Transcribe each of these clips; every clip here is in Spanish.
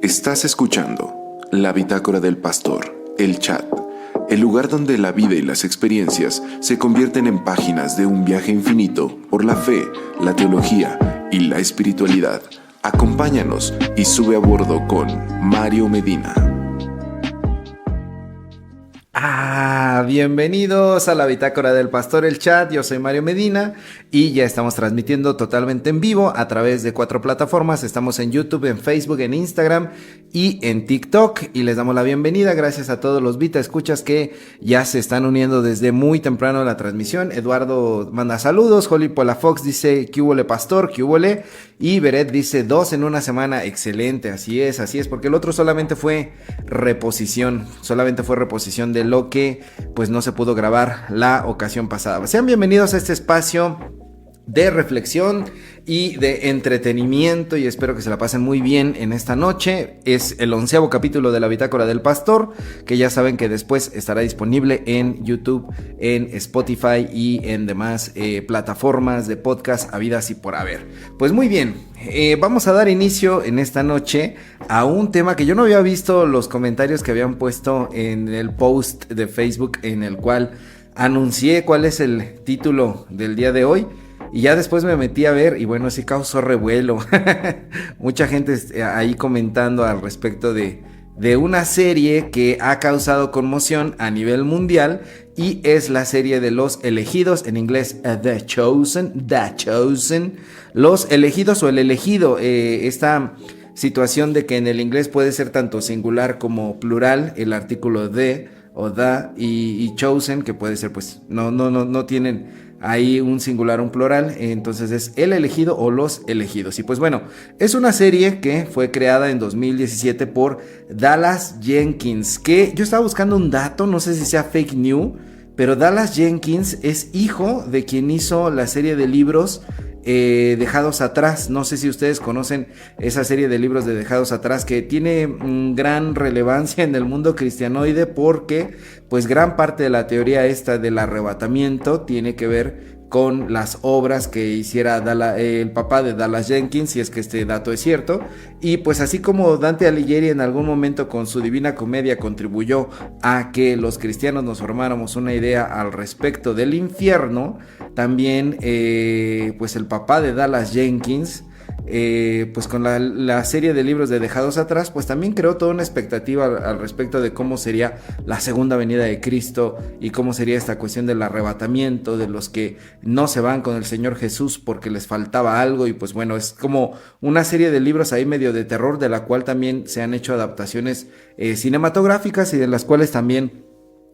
Estás escuchando La Bitácora del Pastor, el chat, el lugar donde la vida y las experiencias se convierten en páginas de un viaje infinito por la fe, la teología y la espiritualidad. Acompáñanos y sube a bordo con Mario Medina. Bienvenidos a la Bitácora del Pastor, el chat. Yo soy Mario Medina y ya estamos transmitiendo totalmente en vivo a través de 4 plataformas. Estamos en YouTube, en Facebook, en Instagram y en TikTok. Y les damos la bienvenida gracias a todos los Vita Escuchas que ya se están uniendo desde muy temprano a la transmisión. Eduardo manda saludos. Holly Polafox dice, ¿qué hubole pastor? ¿Qué hubole? Y Beret dice, 2 en una semana. Excelente, así es, porque el otro solamente fue reposición de lo que pues no se pudo grabar la ocasión pasada. Sean bienvenidos a este espacio de reflexión y de entretenimiento y espero que se la pasen muy bien en esta noche. Es el 11º capítulo de la Bitácora del Pastor, que ya saben que después estará disponible en YouTube, en Spotify y en demás plataformas de podcast habidas y por haber. Pues muy bien, vamos a dar inicio en esta noche a un tema que yo no había visto los comentarios que habían puesto en el post de Facebook en el cual anuncié cuál es el título del día de hoy. Y ya después me metí a ver y bueno, sí causó revuelo. Mucha gente ahí comentando al respecto de una serie que ha causado conmoción a nivel mundial y es la serie de Los Elegidos, en inglés The Chosen, Los Elegidos o El Elegido. Esta situación de que en el inglés puede ser tanto singular como plural, el artículo the o the y chosen, que puede ser pues no tienen hay un singular, un plural, entonces es El Elegido o Los Elegidos. Y pues bueno, es una serie que fue creada en 2017 por Dallas Jenkins, que yo estaba buscando un dato, no sé si sea fake news, pero Dallas Jenkins es hijo de quien hizo la serie de libros Dejados Atrás. No sé si ustedes conocen esa serie de libros de Dejados Atrás, que tiene gran relevancia en el mundo cristianoide porque pues gran parte de la teoría esta del arrebatamiento tiene que ver con las obras que hiciera el papá de Dallas Jenkins, si es que este dato es cierto. Y pues así como Dante Alighieri en algún momento con su Divina Comedia contribuyó a que los cristianos nos formáramos una idea al respecto del infierno, también pues el papá de Dallas Jenkins, pues con la serie de libros de Dejados Atrás, pues también creó toda una expectativa al respecto de cómo sería la segunda venida de Cristo y cómo sería esta cuestión del arrebatamiento de los que no se van con el Señor Jesús porque les faltaba algo. Y pues bueno, es como una serie de libros ahí medio de terror, de la cual también se han hecho adaptaciones cinematográficas y de las cuales también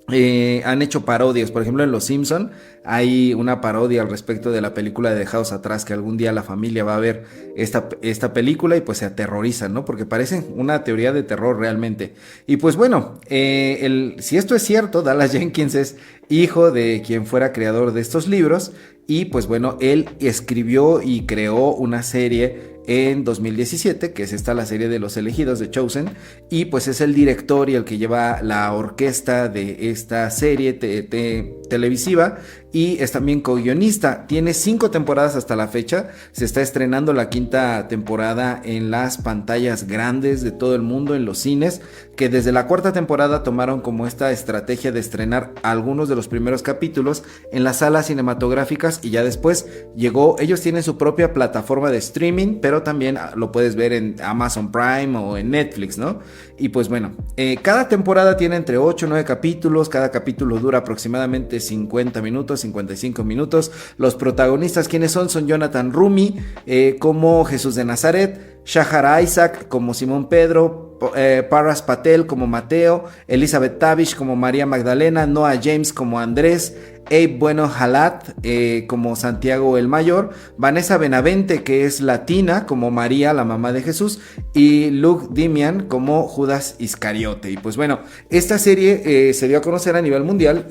han hecho parodias. Por ejemplo, en Los Simpson hay una parodia al respecto de la película de Dejados Atrás, que algún día la familia va a ver esta película y pues se aterrorizan, ¿no? Porque parece una teoría de terror realmente. Y pues bueno, si esto es cierto, Dallas Jenkins es hijo de quien fuera creador de estos libros y pues bueno, él escribió y creó una serie en 2017, que es la serie de Los Elegidos, de Chosen, y pues es el director y el que lleva la orquesta de esta serie televisiva y es también co-guionista. Tiene 5 temporadas hasta la fecha, se está estrenando la 5ª temporada en las pantallas grandes de todo el mundo, en los cines, que desde la 4ª temporada tomaron como esta estrategia de estrenar algunos de los primeros capítulos en las salas cinematográficas y ya después ellos tienen su propia plataforma de streaming, pero también lo puedes ver en Amazon Prime o en Netflix, ¿no? Y pues bueno, cada temporada tiene entre 8 o 9 capítulos, cada capítulo dura aproximadamente 50 minutos, 55 minutos. Los protagonistas, ¿quiénes son? Son Jonathan Rumi como Jesús de Nazaret, Shahar Isaac como Simón Pedro, Paras Patel como Mateo, Elizabeth Tavish como María Magdalena, Noah James como Andrés, Abe Bueno Halat como Santiago el Mayor, Vanessa Benavente, que es latina, como María, la mamá de Jesús, y Luke Dimian como Judas Iscariote. Y pues bueno, esta serie se dio a conocer a nivel mundial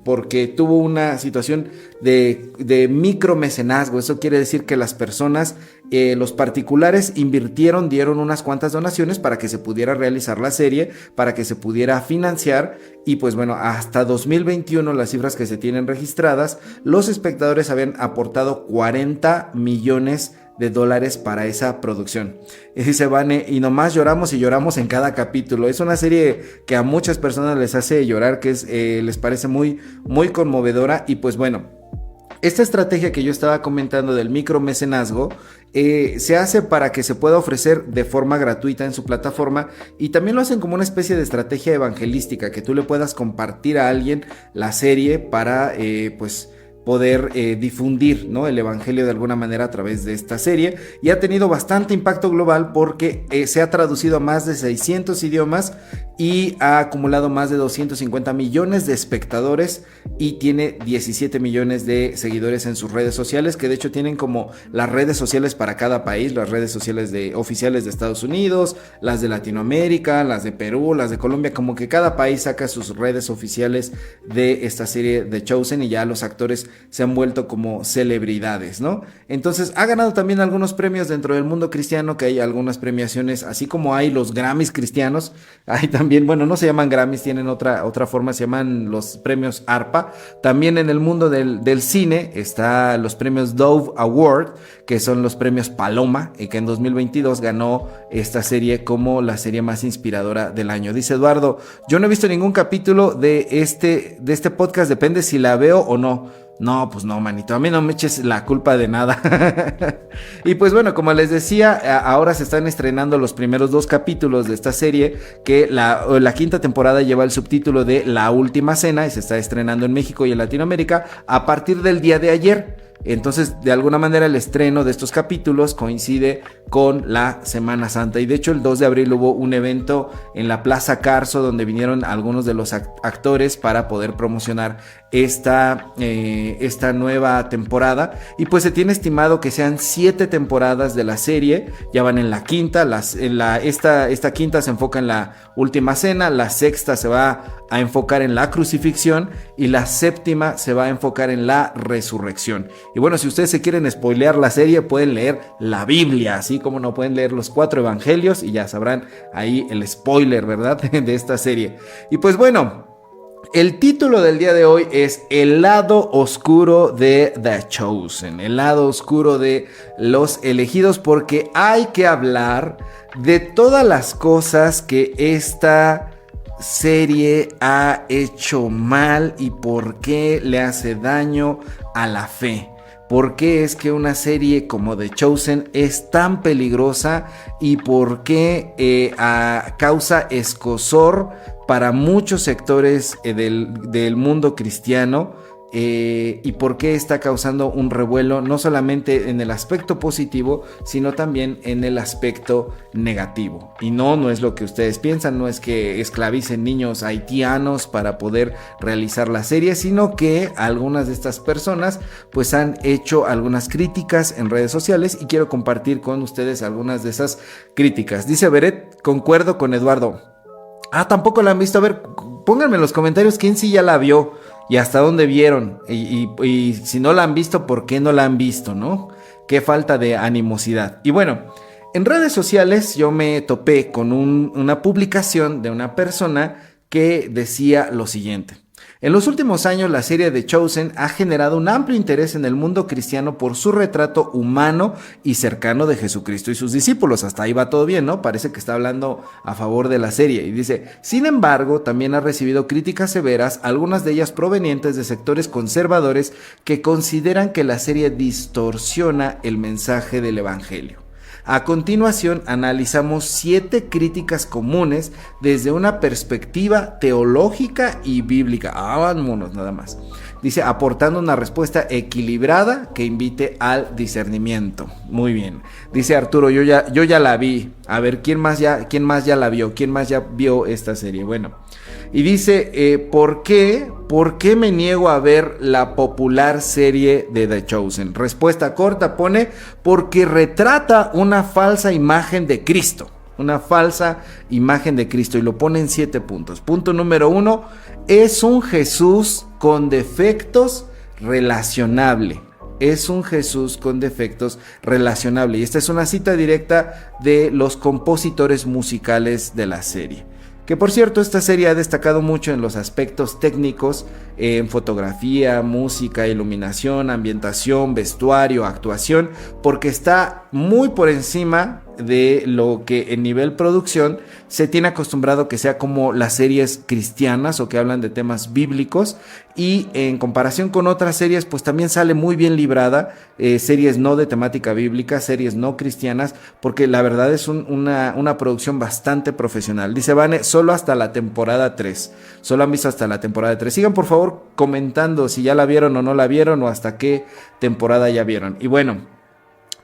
porque tuvo una situación de micromecenazgo. Eso quiere decir que las personas, los particulares dieron unas cuantas donaciones para que se pudiera realizar la serie, para que se pudiera financiar. Y pues bueno, hasta 2021 las cifras que se tienen registradas, los espectadores habían aportado 40 millones de dólares para esa producción. Y dice Vane, y nomás lloramos y lloramos en cada capítulo. Es una serie que a muchas personas les hace llorar, que les parece muy, muy conmovedora. Y pues bueno, esta estrategia que yo estaba comentando del micromecenazgo se hace para que se pueda ofrecer de forma gratuita en su plataforma, y también lo hacen como una especie de estrategia evangelística, que tú le puedas compartir a alguien la serie para pues poder difundir, ¿no?, el evangelio de alguna manera a través de esta serie. Y ha tenido bastante impacto global porque se ha traducido a más de 600 idiomas y ha acumulado más de 250 millones de espectadores y tiene 17 millones de seguidores en sus redes sociales, que de hecho tienen como las redes sociales para cada país, las redes sociales oficiales de Estados Unidos, las de Latinoamérica, las de Perú, las de Colombia, como que cada país saca sus redes oficiales de esta serie de Chosen, y ya los actores se han vuelto como celebridades, ¿no? Entonces ha ganado también algunos premios dentro del mundo cristiano, que hay algunas premiaciones, así como hay los Grammys cristianos, hay también, bueno, no se llaman Grammys, tienen otra forma, se llaman los premios ARPA. También en el mundo del cine está los premios Dove Award, que son los premios Paloma, y que en 2022 ganó esta serie como la serie más inspiradora del año. Dice Eduardo, yo no he visto ningún capítulo de este podcast, depende si la veo o no. No, pues no, manito, a mí no me eches la culpa de nada. Y pues bueno, como les decía, ahora se están estrenando los primeros 2 capítulos de esta serie, que la quinta temporada lleva el subtítulo de La Última Cena, y se está estrenando en México y en Latinoamérica a partir del día de ayer. Entonces, de alguna manera, el estreno de estos capítulos coincide con la Semana Santa. Y de hecho, el 2 de abril hubo un evento en la Plaza Carso, donde vinieron algunos de los actores para poder promocionar esta nueva temporada. Y pues se tiene estimado que sean 7 temporadas de la serie. Ya van en la quinta. Esta quinta se enfoca en la última cena. La sexta se va a enfocar en la crucifixión, y la séptima se va a enfocar en la resurrección. Y bueno, si ustedes se quieren spoilear la serie, pueden leer la Biblia, así como no pueden leer los 4 evangelios, y ya sabrán ahí el spoiler, ¿verdad?, de esta serie. Y pues bueno, el título del día de hoy es El lado oscuro de The Chosen, el lado oscuro de los elegidos, porque hay que hablar de todas las cosas que esta serie ha hecho mal y por qué le hace daño a la fe. ¿Por qué es que una serie como The Chosen es tan peligrosa y por qué causa escozor para muchos sectores del mundo cristiano? Y por qué está causando un revuelo no solamente en el aspecto positivo, sino también en el aspecto negativo. Y no es lo que ustedes piensan, no es que esclavicen niños haitianos para poder realizar la serie, sino que algunas de estas personas pues han hecho algunas críticas en redes sociales, y quiero compartir con ustedes algunas de esas críticas. Dice Beret, concuerdo con Eduardo. Tampoco la han visto. A ver, pónganme en los comentarios quién sí ya la vio y hasta dónde vieron, y si no la han visto, ¿por qué no la han visto, no? Qué falta de animosidad. Y bueno, en redes sociales yo me topé con una publicación de una persona que decía lo siguiente: en los últimos años, la serie The Chosen ha generado un amplio interés en el mundo cristiano por su retrato humano y cercano de Jesucristo y sus discípulos. Hasta ahí va todo bien, ¿no? Parece que está hablando a favor de la serie. Y dice, sin embargo, también ha recibido críticas severas, algunas de ellas provenientes de sectores conservadores que consideran que la serie distorsiona el mensaje del evangelio. A continuación, analizamos 7 críticas comunes desde una perspectiva teológica y bíblica. Vámonos nada más. Dice, aportando una respuesta equilibrada que invite al discernimiento. Muy bien. Dice Arturo, yo ya la vi. A ver, ¿quién más ya la vio? ¿Quién más ya vio esta serie? Bueno. Y dice, ¿por qué me niego a ver la popular serie de The Chosen? Respuesta corta pone, porque retrata una falsa imagen de Cristo. Una falsa imagen de Cristo, y lo pone en 7 puntos. Punto número 1, es un Jesús con defectos relacionable. Es un Jesús con defectos relacionable. Y esta es una cita directa de los compositores musicales de la serie, que por cierto esta serie ha destacado mucho en los aspectos técnicos, en fotografía, música, iluminación, ambientación, vestuario, actuación, porque está muy por encima de lo que en nivel producción se tiene acostumbrado que sea como las series cristianas o que hablan de temas bíblicos, y en comparación con otras series pues también sale muy bien librada, series no de temática bíblica, series no cristianas, porque la verdad es una producción bastante profesional. Dice Vane, solo hasta la temporada 3, solo han visto hasta la temporada 3. Sigan por favor comentando si ya la vieron o no la vieron, o hasta qué temporada ya vieron. Y bueno,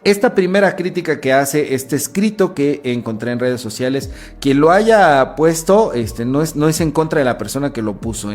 esta primera crítica que hace este escrito que encontré en redes sociales, quien lo haya puesto, no es en contra de la persona que lo puso,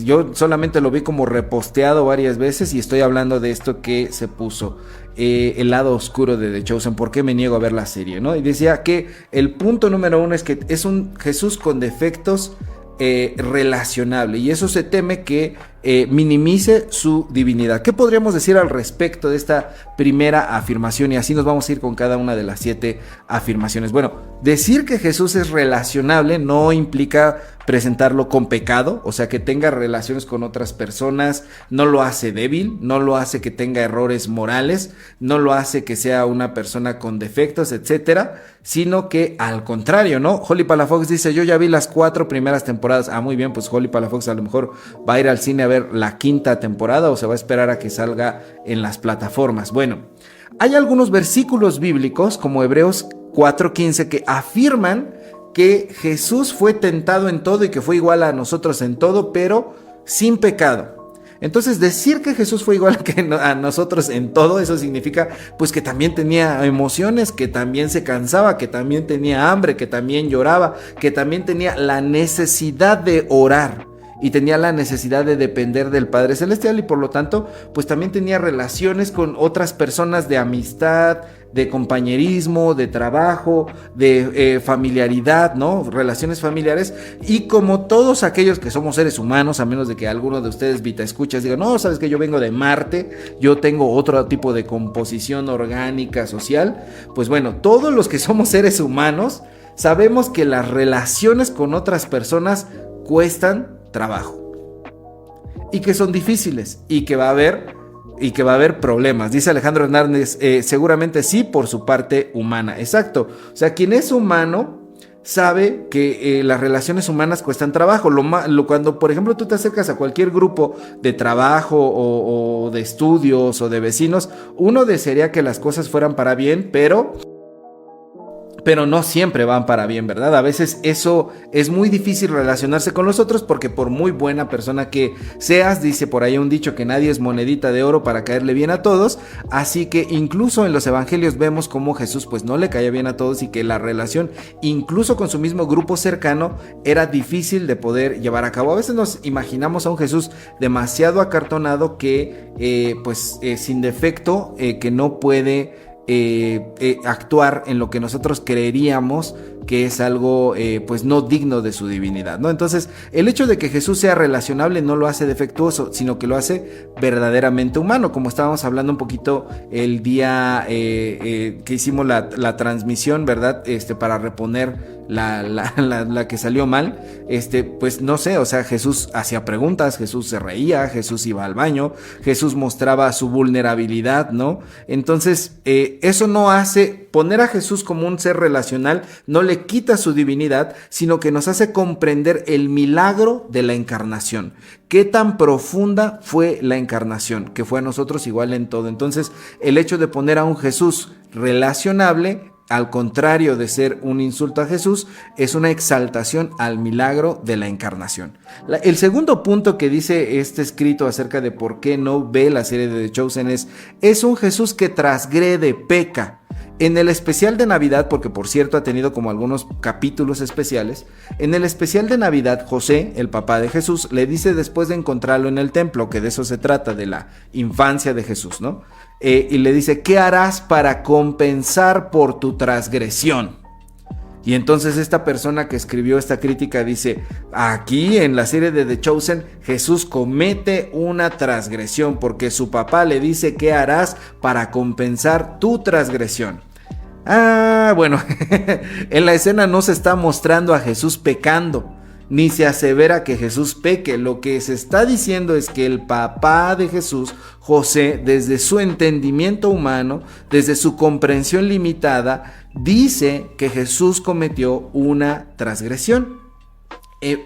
yo solamente lo vi como reposteado varias veces y estoy hablando de esto que se puso, el lado oscuro de The Chosen, ¿por qué me niego a ver la serie, no? Y decía que el punto número 1 es que es un Jesús con defectos relacionable, y eso se teme que minimice su divinidad. ¿Qué podríamos decir al respecto de esta primera afirmación? Y así nos vamos a ir con cada una de las 7 afirmaciones. Bueno, decir que Jesús es relacionable no implica presentarlo con pecado, o sea, que tenga relaciones con otras personas, no lo hace débil, no lo hace que tenga errores morales, no lo hace que sea una persona con defectos, etcétera, sino que al contrario, ¿no? Holly Palafox dice, yo ya vi las 4 primeras temporadas. Ah, muy bien, pues Holly Palafox a lo mejor va a ir al cine a ver la 5ª temporada, o se va a esperar a que salga en las plataformas. Bueno, hay algunos versículos bíblicos como Hebreos 4:15 que afirman que Jesús fue tentado en todo y que fue igual a nosotros en todo, pero sin pecado. Entonces, decir que Jesús fue igual que a nosotros en todo, eso significa pues que también tenía emociones, que también se cansaba, que también tenía hambre, que también lloraba, que también tenía la necesidad de orar y tenía la necesidad de depender del Padre Celestial, y por lo tanto pues también tenía relaciones con otras personas de amistad, de compañerismo, de trabajo, de familiaridad, ¿no? Relaciones familiares. Y como todos aquellos que somos seres humanos, a menos de que alguno de ustedes Vita escuchas diga, no, sabes que yo vengo de Marte, yo tengo otro tipo de composición orgánica, social, pues bueno, todos los que somos seres humanos sabemos que las relaciones con otras personas cuestan trabajo y que son difíciles y que va a haber problemas. Dice Alejandro Hernández, seguramente sí, por su parte humana. Exacto, o sea, quien es humano sabe que las relaciones humanas cuestan trabajo. Cuando por ejemplo tú te acercas a cualquier grupo de trabajo o de estudios o de vecinos, uno desearía que las cosas fueran para bien, pero no siempre van para bien, ¿verdad? A veces eso es muy difícil relacionarse con los otros, porque por muy buena persona que seas, dice por ahí un dicho que nadie es monedita de oro para caerle bien a todos, así que incluso en los evangelios vemos cómo Jesús pues no le caía bien a todos y que la relación incluso con su mismo grupo cercano era difícil de poder llevar a cabo. A veces nos imaginamos a un Jesús demasiado acartonado que sin defecto, que no puede actuar en lo que nosotros creeríamos que es algo pues no digno de su divinidad, ¿no? Entonces, el hecho de que Jesús sea relacionable no lo hace defectuoso, sino que lo hace verdaderamente humano, como estábamos hablando un poquito el día que hicimos la transmisión, ¿verdad? Para reponer la que salió mal, pues no sé, o sea, Jesús hacía preguntas, Jesús se reía, Jesús iba al baño, Jesús mostraba su vulnerabilidad, ¿no? Entonces, eso no hace, poner a Jesús como un ser relacional no le quita su divinidad, sino que nos hace comprender el milagro de la encarnación. Qué tan profunda fue la encarnación, que fue a nosotros igual en todo. Entonces, el hecho de poner a un Jesús relacionable, al contrario de ser un insulto a Jesús, es una exaltación al milagro de la encarnación. El segundo punto que dice este escrito acerca de por qué no ve la serie de The Chosen es un Jesús que transgrede, peca. En el especial de Navidad, porque por cierto ha tenido como algunos capítulos especiales, en el especial de Navidad, José, el papá de Jesús, le dice después de encontrarlo en el templo, que de eso se trata, de la infancia de Jesús, ¿no? Y le dice, ¿qué harás para compensar por tu transgresión? Y entonces esta persona que escribió esta crítica dice, aquí en la serie de The Chosen, Jesús comete una transgresión porque su papá le dice, ¿qué harás para compensar tu transgresión? Bueno, en la escena no se está mostrando a Jesús pecando, ni se asevera que Jesús peque. Lo que se está diciendo es que el papá de Jesús, José, desde su entendimiento humano, desde su comprensión limitada, dice que Jesús cometió una transgresión.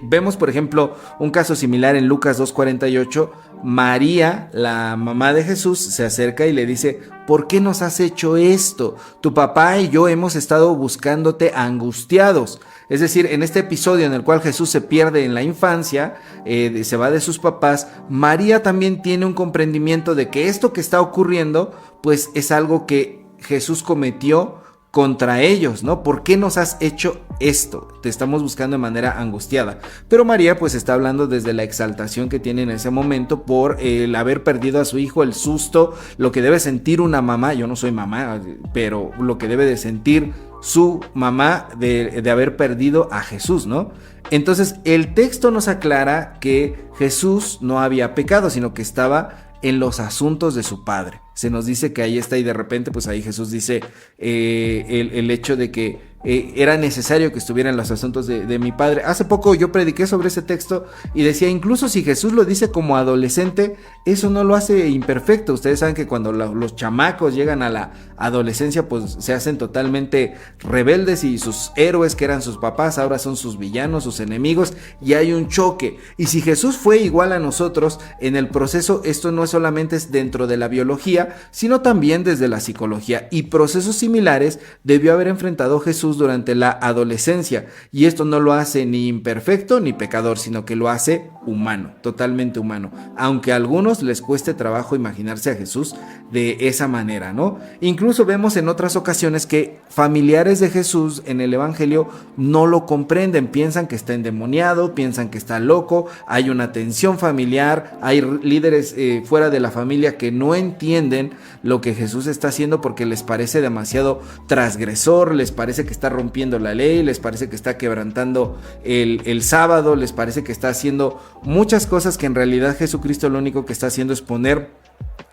Vemos, por ejemplo, un caso similar en Lucas 2:48. María, la mamá de Jesús, se acerca y le dice: ¿por qué nos has hecho esto? Tu papá y yo hemos estado buscándote angustiados. Es decir, en este episodio en el cual Jesús se pierde en la infancia, se va de sus papás, María también tiene un comprendimiento de que esto que está ocurriendo, pues es algo que Jesús cometió contra ellos, ¿no? ¿Por qué nos has hecho esto? Te estamos buscando de manera angustiada. Pero María pues está hablando desde la exaltación que tiene en ese momento por el haber perdido a su hijo, el susto, lo que debe sentir una mamá. Yo no soy mamá, pero lo que debe de sentir su mamá de haber perdido a Jesús, ¿no? Entonces el texto nos aclara que Jesús no había pecado, sino que estaba en los asuntos de su padre. Se nos dice que ahí está, y de repente pues ahí Jesús dice el hecho de que era necesario que estuviera en los asuntos de mi padre. Hace poco yo prediqué sobre ese texto y decía, incluso si Jesús lo dice como adolescente, eso no lo hace imperfecto. Ustedes saben que cuando los chamacos llegan a la adolescencia, pues se hacen totalmente rebeldes, y sus héroes, que eran sus papás, ahora son sus villanos, sus enemigos, y hay un choque. Y si Jesús fue igual a nosotros en el proceso, esto no es solamente dentro de la biología, sino también desde la psicología, y procesos similares debió haber enfrentado Jesús durante la adolescencia, y esto no lo hace ni imperfecto ni pecador, sino que lo hace humano, totalmente humano, aunque a algunos les cueste trabajo imaginarse a Jesús de esa manera, ¿no? Incluso vemos en otras ocasiones que familiares de Jesús en el evangelio no lo comprenden, piensan que está endemoniado, piensan que está loco, hay una tensión familiar, hay líderes fuera de la familia que no entienden lo que Jesús está haciendo porque les parece demasiado transgresor, les parece que está rompiendo la ley, les parece que está quebrantando el sábado, les parece que está haciendo muchas cosas que en realidad Jesucristo lo único que está haciendo es poner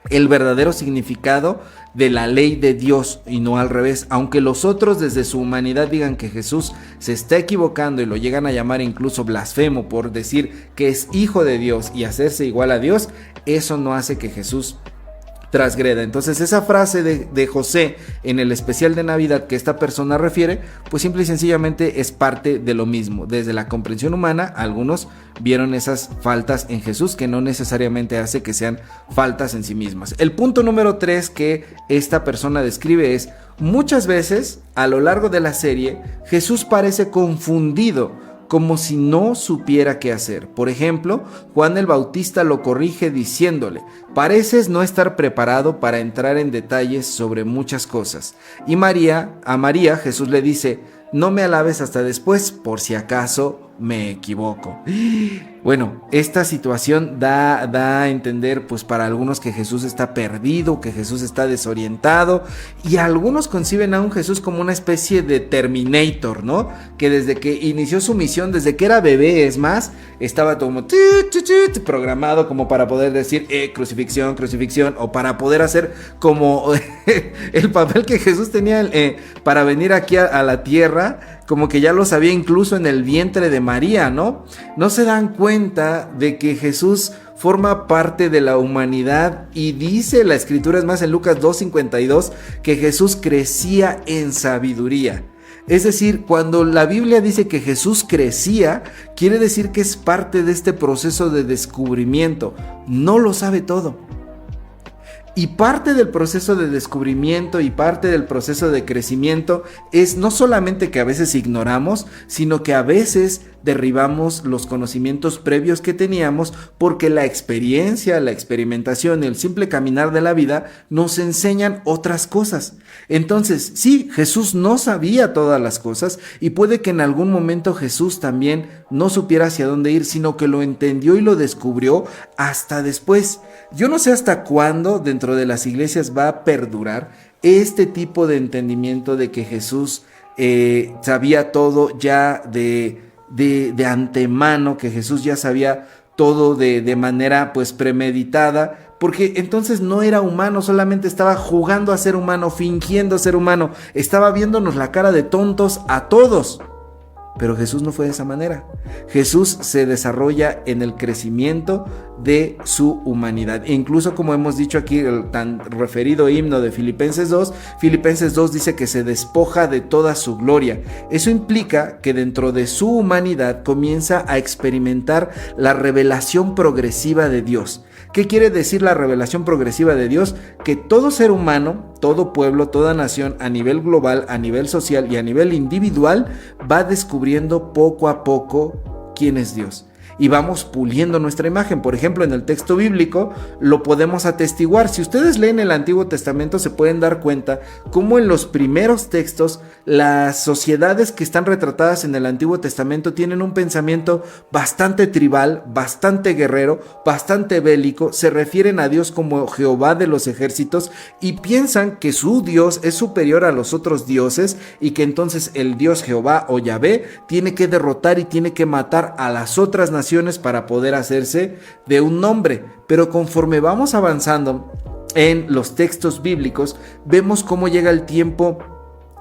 el verdadero significado de la ley de Dios y no al revés. Aunque los otros desde su humanidad digan que Jesús se está equivocando y lo llegan a llamar incluso blasfemo por decir que es hijo de Dios y hacerse igual a Dios, eso no hace que Jesús transgreda. Entonces esa frase de José en el especial de Navidad que esta persona refiere, pues simple y sencillamente es parte de lo mismo. Desde la comprensión humana, algunos vieron esas faltas en Jesús, que no necesariamente hace que sean faltas en sí mismas. El punto número 3 que esta persona describe es: muchas veces a lo largo de la serie Jesús parece confundido, como si no supiera qué hacer. Por ejemplo, Juan el Bautista lo corrige diciéndole: pareces no estar preparado para entrar en detalles sobre muchas cosas. Y a María Jesús le dice: no me alabes hasta después, por si acaso me equivoco. Bueno, esta situación da a entender pues para algunos que Jesús está perdido, que Jesús está desorientado, y algunos conciben a un Jesús como una especie de Terminator, ¿no? Que desde que inició su misión, desde que era bebé, es más, estaba como programado como para poder decir crucifixión, crucifixión, o para poder hacer como el papel que Jesús tenía para venir aquí a la tierra, como que ya lo sabía incluso en el vientre de María, ¿no? No se dan cuenta de que Jesús forma parte de la humanidad, y dice la escritura, es más, en Lucas 2:52, que Jesús crecía en sabiduría. Es decir, cuando la Biblia dice que Jesús crecía, quiere decir que es parte de este proceso de descubrimiento. No lo sabe todo. Y parte del proceso de descubrimiento y parte del proceso de crecimiento es no solamente que a veces ignoramos, sino que a veces derribamos los conocimientos previos que teníamos, porque la experiencia, la experimentación y el simple caminar de la vida nos enseñan otras cosas. Entonces, sí, Jesús no sabía todas las cosas, y puede que en algún momento Jesús también no supiera hacia dónde ir, sino que lo entendió y lo descubrió hasta después. Yo no sé hasta cuándo dentro de las iglesias va a perdurar este tipo de entendimiento de que Jesús sabía todo ya de antemano, que Jesús ya sabía todo de manera pues premeditada, porque entonces no era humano, solamente estaba jugando a ser humano, fingiendo ser humano, estaba viéndonos la cara de tontos a todos. Pero Jesús no fue de esa manera. Jesús se desarrolla en el crecimiento de su humanidad. E incluso, como hemos dicho aquí, el tan referido himno de Filipenses 2 dice que se despoja de toda su gloria. Eso implica que dentro de su humanidad comienza a experimentar la revelación progresiva de Dios. ¿Qué quiere decir la revelación progresiva de Dios? Que todo ser humano, todo pueblo, toda nación, a nivel global, a nivel social y a nivel individual, va descubriendo poco a poco quién es Dios. Y vamos puliendo nuestra imagen. Por ejemplo, en el texto bíblico lo podemos atestiguar. Si ustedes leen el Antiguo Testamento, se pueden dar cuenta cómo en los primeros textos las sociedades que están retratadas en el Antiguo Testamento tienen un pensamiento bastante tribal, bastante guerrero, bastante bélico. Se refieren a Dios como Jehová de los ejércitos y piensan que su Dios es superior a los otros dioses y que entonces el Dios Jehová o Yahvé tiene que derrotar y tiene que matar a las otras naciones para poder hacerse de un nombre. Pero conforme vamos avanzando en los textos bíblicos, vemos cómo llega el tiempo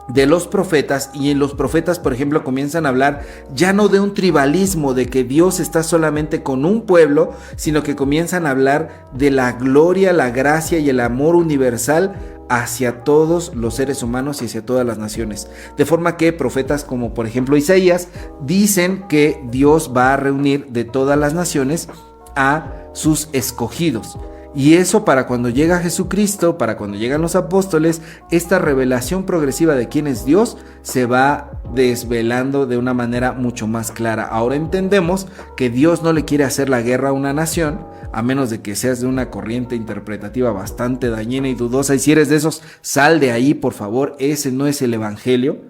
de los profetas, y en los profetas, por ejemplo, comienzan a hablar ya no de un tribalismo, de que Dios está solamente con un pueblo, sino que comienzan a hablar de la gloria, la gracia y el amor universal hacia todos los seres humanos y hacia todas las naciones. De forma que profetas como por ejemplo Isaías dicen que Dios va a reunir de todas las naciones a sus escogidos. Y eso, para cuando llega Jesucristo, para cuando llegan los apóstoles, esta revelación progresiva de quién es Dios se va desvelando de una manera mucho más clara. Ahora entendemos que Dios no le quiere hacer la guerra a una nación, a menos de que seas de una corriente interpretativa bastante dañina y dudosa. Y si eres de esos, sal de ahí, por favor. Ese no es el evangelio.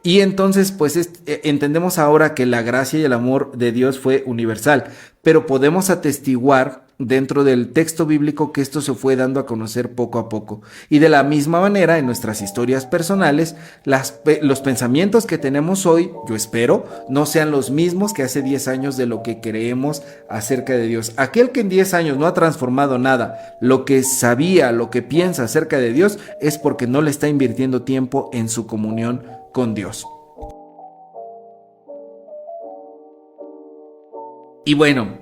Y entonces pues entendemos ahora que la gracia y el amor de Dios fue universal, pero podemos atestiguar dentro del texto bíblico que esto se fue dando a conocer poco a poco. Y de la misma manera, en nuestras historias personales, los pensamientos que tenemos hoy, yo espero, no sean los mismos que hace 10 años de lo que creemos acerca de Dios. Aquel que en 10 años no ha transformado nada, lo que sabía, lo que piensa acerca de Dios, es porque no le está invirtiendo tiempo en su comunión con Dios. Y bueno,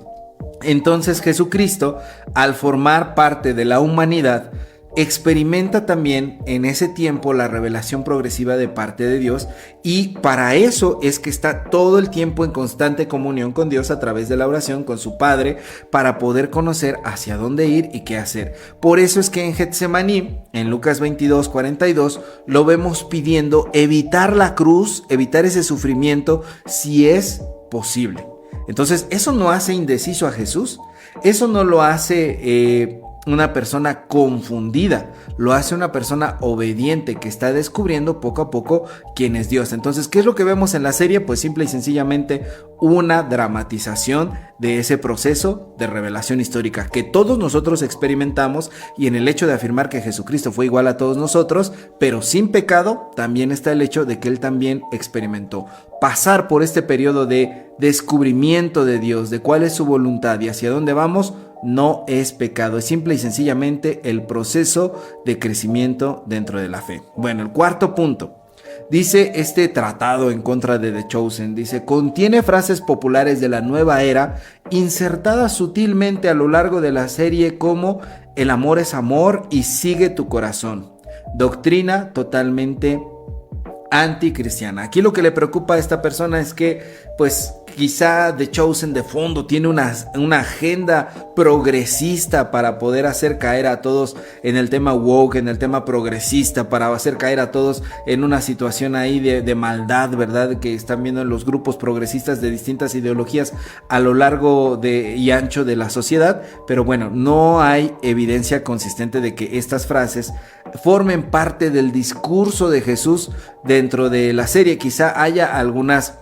entonces Jesucristo, al formar parte de la humanidad, experimenta también en ese tiempo la revelación progresiva de parte de Dios, y para eso es que está todo el tiempo en constante comunión con Dios a través de la oración con su Padre, para poder conocer hacia dónde ir y qué hacer. Por eso es que en Getsemaní, en Lucas 22:42, lo vemos pidiendo evitar la cruz, evitar ese sufrimiento si es posible. Entonces, eso no hace indeciso a Jesús, eso no lo hace una persona confundida, lo hace una persona obediente que está descubriendo poco a poco quién es Dios. Entonces, ¿qué es lo que vemos en la serie? Pues simple y sencillamente una dramatización de ese proceso de revelación histórica que todos nosotros experimentamos, y en el hecho de afirmar que Jesucristo fue igual a todos nosotros, pero sin pecado, también está el hecho de que Él también experimentó pasar por este periodo de descubrimiento de Dios, de cuál es su voluntad y hacia dónde vamos. No es pecado, es simple y sencillamente el proceso de crecimiento dentro de la fe. Bueno, el cuarto punto. Dice este tratado en contra de The Chosen, dice, contiene frases populares de la nueva era insertadas sutilmente a lo largo de la serie como el amor es amor y sigue tu corazón. Doctrina totalmente anticristiana. Aquí lo que le preocupa a esta persona es que, pues, quizá The Chosen de fondo tiene una agenda progresista para poder hacer caer a todos en el tema woke, en el tema progresista, para hacer caer a todos en una situación ahí de maldad, ¿verdad? Que están viendo en los grupos progresistas de distintas ideologías a lo largo y ancho de la sociedad. Pero bueno, no hay evidencia consistente de que estas frases formen parte del discurso de Jesús dentro de la serie. Quizá haya algunas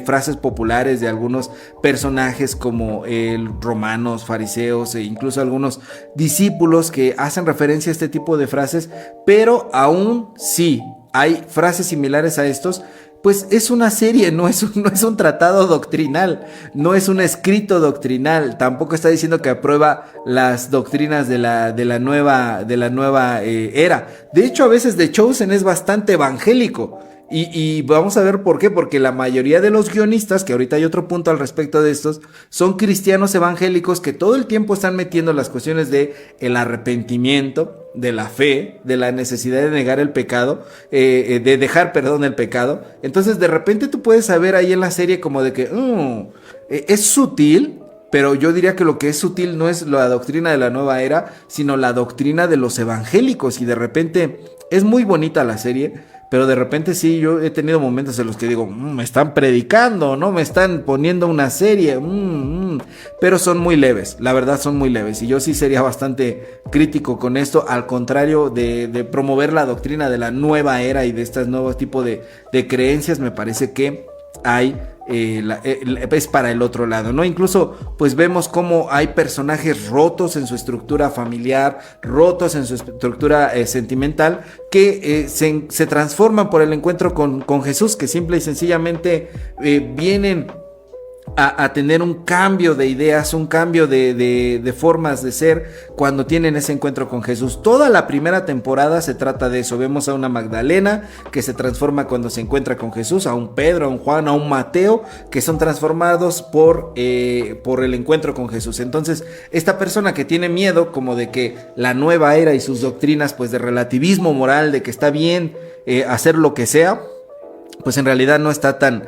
frases populares de algunos personajes como romanos, fariseos e incluso algunos discípulos que hacen referencia a este tipo de frases, pero aún sí hay frases similares a estos Pues es una serie, no es un tratado doctrinal, no es un escrito doctrinal, tampoco está diciendo que aprueba las doctrinas de la nueva era. De hecho, a veces The Chosen es bastante evangélico. Y vamos a ver por qué, porque la mayoría de los guionistas, que ahorita hay otro punto al respecto de estos, son cristianos evangélicos que todo el tiempo están metiendo las cuestiones de el arrepentimiento, de la fe, de la necesidad de negar el pecado, de dejar, perdón, el pecado. Entonces de repente tú puedes saber ahí en la serie como de que es sutil, pero yo diría que lo que es sutil no es la doctrina de la nueva era, sino la doctrina de los evangélicos, y de repente es muy bonita la serie. Pero de repente sí, yo he tenido momentos en los que digo, me están predicando, ¿no? Me están poniendo una serie, pero son muy leves, la verdad son muy leves. Y yo sí sería bastante crítico con esto, al contrario de promover la doctrina de la nueva era y de estos nuevos tipos de creencias, me parece que hay... es para el otro lado, ¿no? Incluso pues vemos cómo hay personajes rotos en su estructura familiar, rotos en su estructura sentimental, que se transforman por el encuentro con Jesús, que simple y sencillamente vienen a tener un cambio de ideas, un cambio de formas de ser cuando tienen ese encuentro con Jesús. Toda la primera temporada se trata de eso. Vemos a una Magdalena que se transforma cuando se encuentra con Jesús, a un Pedro, a un Juan, a un Mateo, que son transformados por el encuentro con Jesús. Entonces, esta persona que tiene miedo como de que la nueva era y sus doctrinas pues de relativismo moral, de que está bien hacer lo que sea, pues en realidad no está tan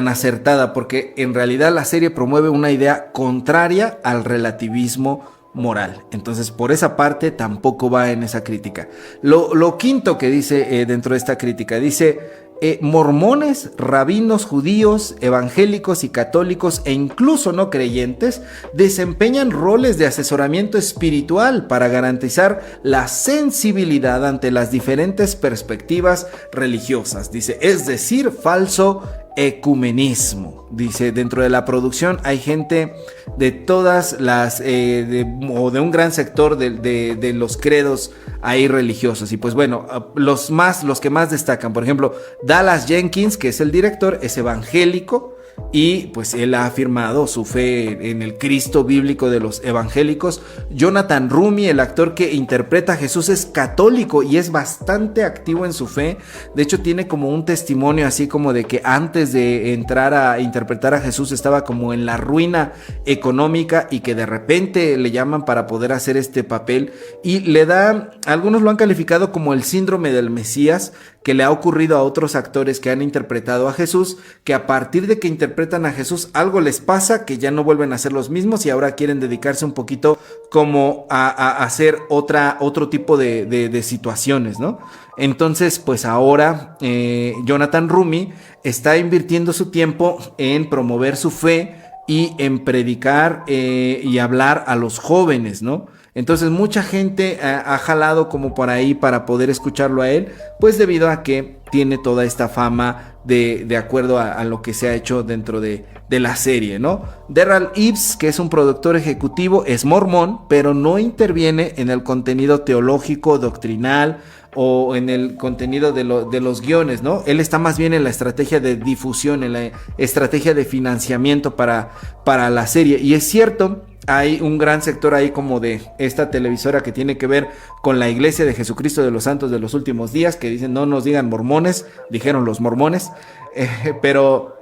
acertada, porque en realidad la serie promueve una idea contraria al relativismo moral. Entonces por esa parte tampoco va en esa crítica. Lo quinto que dice dentro de esta crítica, dice mormones, rabinos judíos, evangélicos y católicos e incluso no creyentes desempeñan roles de asesoramiento espiritual para garantizar la sensibilidad ante las diferentes perspectivas religiosas. Dice, es decir, falso ecumenismo. Dice, dentro de la producción hay gente de todas las o de un gran sector de los credos ahí religiosos. Y pues bueno, los que más destacan, por ejemplo, Dallas Jenkins, que es el director, es evangélico, y pues él ha afirmado su fe en el Cristo bíblico de los evangélicos. Jonathan Rumi, el actor que interpreta a Jesús, es católico y es bastante activo en su fe. De hecho tiene como un testimonio así como de que antes de entrar a interpretar a Jesús estaba como en la ruina económica y que de repente le llaman para poder hacer este papel, y le da, algunos lo han calificado como el síndrome del Mesías, que le ha ocurrido a otros actores que han interpretado a Jesús, que a partir de que interpretan a Jesús algo les pasa, que ya no vuelven a ser los mismos y ahora quieren dedicarse un poquito como a hacer otro tipo de situaciones, ¿no? Entonces pues ahora Jonathan Rumi está invirtiendo su tiempo en promover su fe y en predicar y hablar a los jóvenes, ¿no? Entonces mucha gente ha jalado como por ahí para poder escucharlo a él, pues debido a que tiene toda esta fama de acuerdo a lo que se ha hecho dentro de la serie, ¿no? Darrell Eves, que es un productor ejecutivo, es mormón, pero no interviene en el contenido teológico, doctrinal o en el contenido de los guiones, ¿no? Él está más bien en la estrategia de difusión, en la estrategia de financiamiento para la serie. Y es cierto, hay un gran sector ahí como de esta televisora que tiene que ver con la Iglesia de Jesucristo de los Santos de los Últimos Días, que dicen no nos digan mormones, dijeron los mormones, pero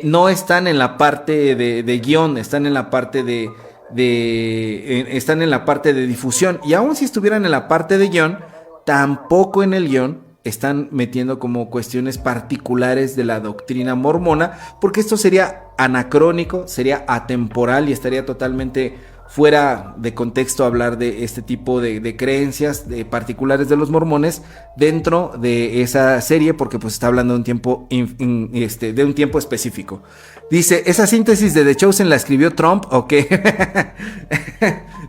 no están en la parte de guión, están en la parte están en la parte de difusión, y aun si estuvieran en la parte de guión, tampoco en el guión están metiendo como cuestiones particulares de la doctrina mormona, porque esto sería anacrónico, sería atemporal y estaría totalmente fuera de contexto hablar de este tipo de creencias particulares de los mormones dentro de esa serie, porque pues está hablando de un tiempo de un tiempo específico. Dice, ¿esa síntesis de The Chosen la escribió Trump o qué?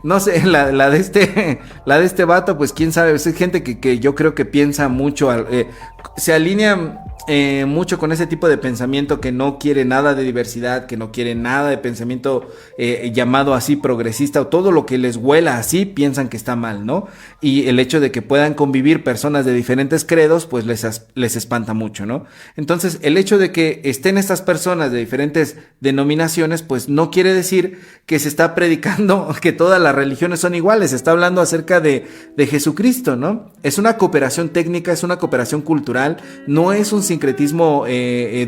No sé, la de este vato, pues quién sabe, es gente que yo creo que piensa mucho se alinea mucho con ese tipo de pensamiento que no quiere nada de diversidad, que no quiere nada de pensamiento llamado así progresista, o todo lo que les huela así piensan que está mal, ¿no? Y el hecho de que puedan convivir personas de diferentes credos pues les espanta mucho, ¿no? Entonces el hecho de que estén estas personas de diferentes denominaciones pues no quiere decir que se está predicando que todas las religiones son iguales, se está hablando acerca de Jesucristo, ¿no? Es una cooperación técnica, es una cooperación cultural, no es un sincretismo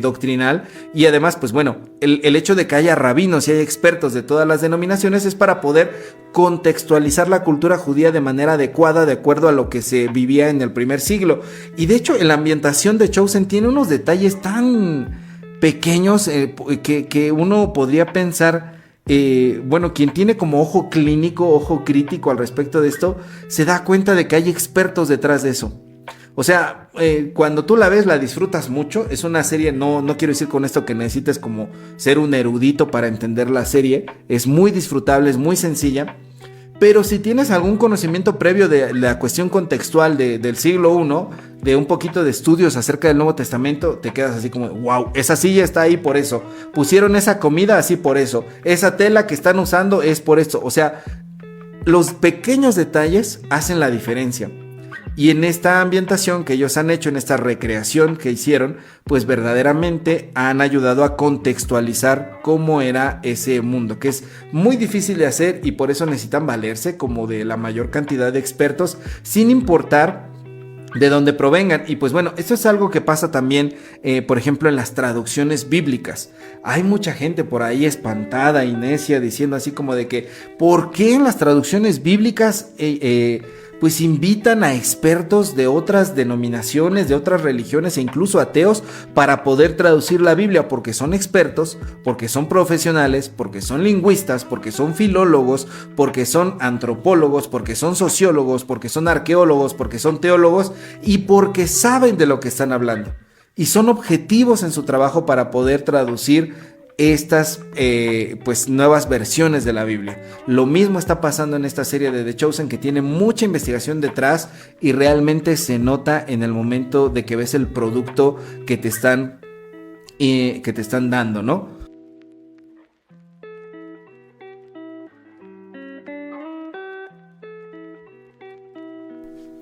doctrinal. Y además pues bueno, el hecho de que haya rabinos y haya expertos de todas las denominaciones es para poder contextualizar la cultura judía de manera adecuada de acuerdo a lo que se vivía en el primer siglo. Y de hecho la ambientación de Chosen tiene unos detalles tan pequeños que uno podría pensar, bueno, quien tiene como ojo clínico, ojo crítico al respecto de esto, se da cuenta de que hay expertos detrás de eso. O sea, cuando tú la ves, la disfrutas mucho. Es una serie, no quiero decir con esto que necesites como ser un erudito para entender la serie. Es muy disfrutable, es muy sencilla. Pero si tienes algún conocimiento previo de la cuestión contextual del siglo I, de un poquito de estudios acerca del Nuevo Testamento, te quedas así como, wow, esa silla está ahí por eso. Pusieron esa comida así por eso. Esa tela que están usando es por esto. O sea, los pequeños detalles hacen la diferencia. Y en esta ambientación que ellos han hecho, en esta recreación que hicieron, pues verdaderamente han ayudado a contextualizar cómo era ese mundo, que es muy difícil de hacer y por eso necesitan valerse como de la mayor cantidad de expertos, sin importar de dónde provengan. Y pues bueno, esto es algo que pasa también, por ejemplo, en las traducciones bíblicas. Hay mucha gente por ahí espantada y necia diciendo así como de que, ¿por qué en las traducciones bíblicas pues invitan a expertos de otras denominaciones, de otras religiones e incluso ateos para poder traducir la Biblia? Porque son expertos, porque son profesionales, porque son lingüistas, porque son filólogos, porque son antropólogos, porque son sociólogos, porque son arqueólogos, porque son teólogos y porque saben de lo que están hablando. Y son objetivos en su trabajo para poder traducir estas pues nuevas versiones de la Biblia. Lo mismo está pasando en esta serie de The Chosen, que tiene mucha investigación detrás y realmente se nota en el momento de que ves el producto que te están dando, ¿no?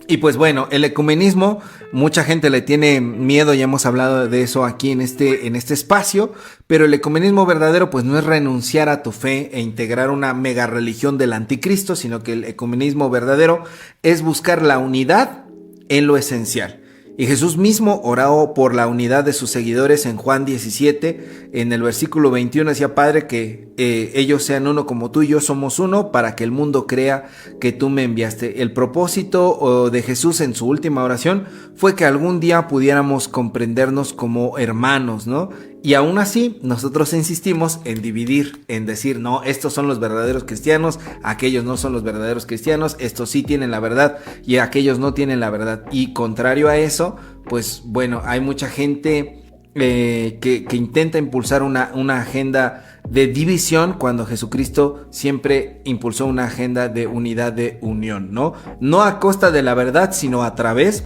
Y pues bueno, el ecumenismo, mucha gente le tiene miedo, ya hemos hablado de eso aquí en este espacio, pero el ecumenismo verdadero pues no es renunciar a tu fe e integrar una mega religión del anticristo, sino que el ecumenismo verdadero es buscar la unidad en lo esencial. Y Jesús mismo oró por la unidad de sus seguidores en Juan 17, en el versículo 21 decía: Padre, que ellos sean uno como tú y yo somos uno, para que el mundo crea que tú me enviaste. El propósito de Jesús en su última oración fue que algún día pudiéramos comprendernos como hermanos, ¿no? Y aún así, nosotros insistimos en dividir, en decir, no, estos son los verdaderos cristianos, aquellos no son los verdaderos cristianos, estos sí tienen la verdad y aquellos no tienen la verdad. Y contrario a eso, pues bueno, hay mucha gente que intenta impulsar una agenda de división, cuando Jesucristo siempre impulsó una agenda de unidad, de unión, ¿no? No a costa de la verdad, sino a través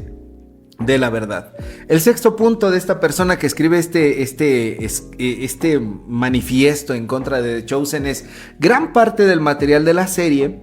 de la verdad. El sexto punto de esta persona que escribe este manifiesto en contra de The Chosen es: gran parte del material de la serie,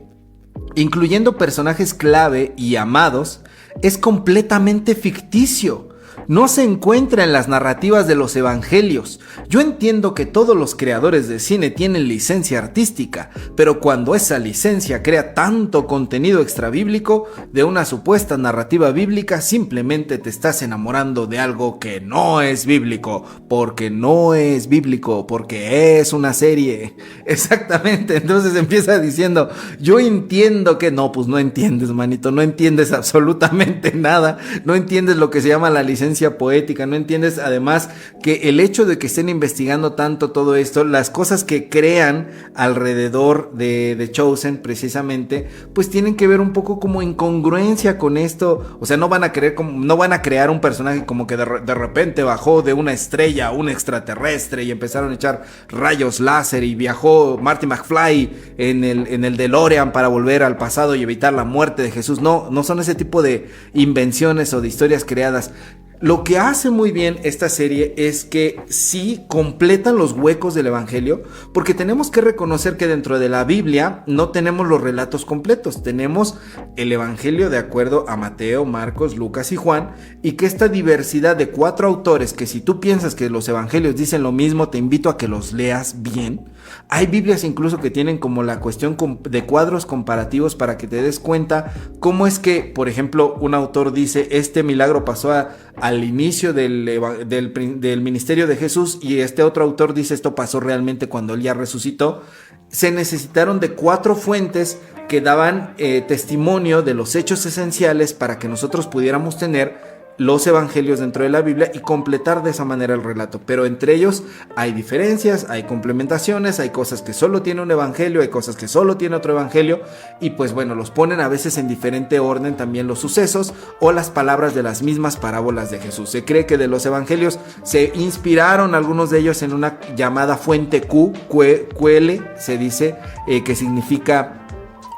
incluyendo personajes clave y amados, es completamente ficticio. No se encuentra en las narrativas de los evangelios. Yo entiendo que todos los creadores de cine tienen licencia artística, pero cuando esa licencia crea tanto contenido extrabíblico de una supuesta narrativa bíblica, simplemente te estás enamorando de algo que no es bíblico, porque no es bíblico, porque es una serie. Exactamente, entonces empieza diciendo: yo entiendo que no, pues no entiendes, manito, no entiendes absolutamente nada, no entiendes lo que se llama la licencia poética, no entiendes además que el hecho de que estén investigando tanto todo esto, las cosas que crean alrededor de The Chosen precisamente, pues tienen que ver un poco como incongruencia con esto. O sea, no van a crear un personaje como que de repente bajó de una estrella un extraterrestre y empezaron a echar rayos láser y viajó Marty McFly en el DeLorean para volver al pasado y evitar la muerte de Jesús. No son ese tipo de invenciones o de historias creadas. Lo que hace muy bien esta serie es que sí completan los huecos del Evangelio, porque tenemos que reconocer que dentro de la Biblia no tenemos los relatos completos, tenemos el Evangelio de acuerdo a Mateo, Marcos, Lucas y Juan, y que esta diversidad de 4 autores, que si tú piensas que los Evangelios dicen lo mismo, te invito a que los leas bien. Hay Biblias incluso que tienen como la cuestión de cuadros comparativos para que te des cuenta cómo es que, por ejemplo, un autor dice, este milagro pasó al inicio del ministerio de Jesús, y este otro autor dice, esto pasó realmente cuando él ya resucitó. Se necesitaron de 4 fuentes que daban testimonio de los hechos esenciales para que nosotros pudiéramos tener los evangelios dentro de la Biblia y completar de esa manera el relato. Pero entre ellos hay diferencias, hay complementaciones, hay cosas que solo tiene un evangelio, hay cosas que solo tiene otro evangelio, y pues bueno, los ponen a veces en diferente orden también los sucesos o las palabras de las mismas parábolas de Jesús. Se cree que de los evangelios se inspiraron algunos de ellos en una llamada fuente Cuele, se dice, que significa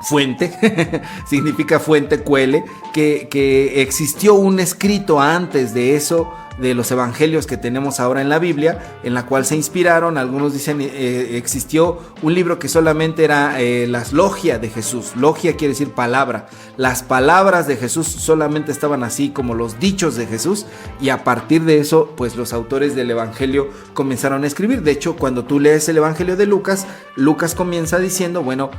fuente, significa fuente Cuele, que existió un escrito antes de eso, de los evangelios que tenemos ahora en la Biblia, en la cual se inspiraron. Algunos dicen existió un libro que solamente era las logia de Jesús. Logia quiere decir palabra. Las palabras de Jesús solamente estaban así como los dichos de Jesús, y a partir de eso pues los autores del evangelio comenzaron a escribir. De hecho, cuando tú lees el evangelio de Lucas, Lucas comienza diciendo, bueno,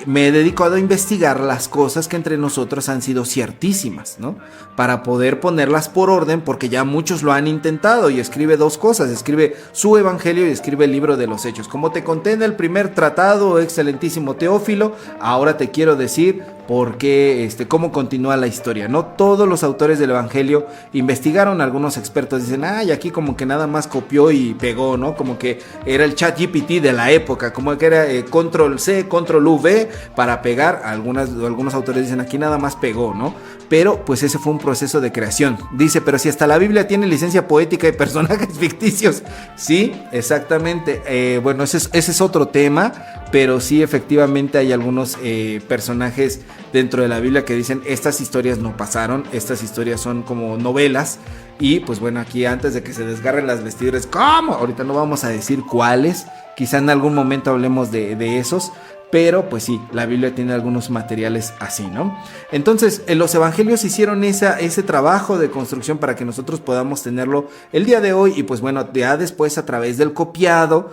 me he dedicado a investigar las cosas que entre nosotros han sido ciertísimas, ¿no? Para poder ponerlas por orden, porque ya muchos lo han intentado, y escribe 2 cosas, escribe su evangelio y escribe el libro de los Hechos. Como te conté en el primer tratado, excelentísimo Teófilo, ahora te quiero decir por qué, cómo continúa la historia. No todos los autores del evangelio investigaron. Algunos expertos dicen, ay, aquí como que nada más copió y pegó, ¿no? Como que era el ChatGPT de la época, como que era control C, control V para pegar. Algunos autores dicen, aquí nada más pegó, ¿no? Pero pues ese fue un proceso de creación. Dice, pero si hasta la Biblia tiene licencia poética y personajes ficticios. Sí, exactamente. Bueno, ese es otro tema, pero sí, efectivamente hay algunos personajes dentro de la Biblia que dicen, estas historias no pasaron, estas historias son como novelas. Y pues bueno, aquí antes de que se desgarren las vestiduras, ¿cómo? Ahorita no vamos a decir cuáles, quizá en algún momento hablemos de esos. Pero pues sí, la Biblia tiene algunos materiales así, ¿no? Entonces, los evangelios hicieron ese trabajo de construcción para que nosotros podamos tenerlo el día de hoy. Y pues bueno, ya después a través del copiado,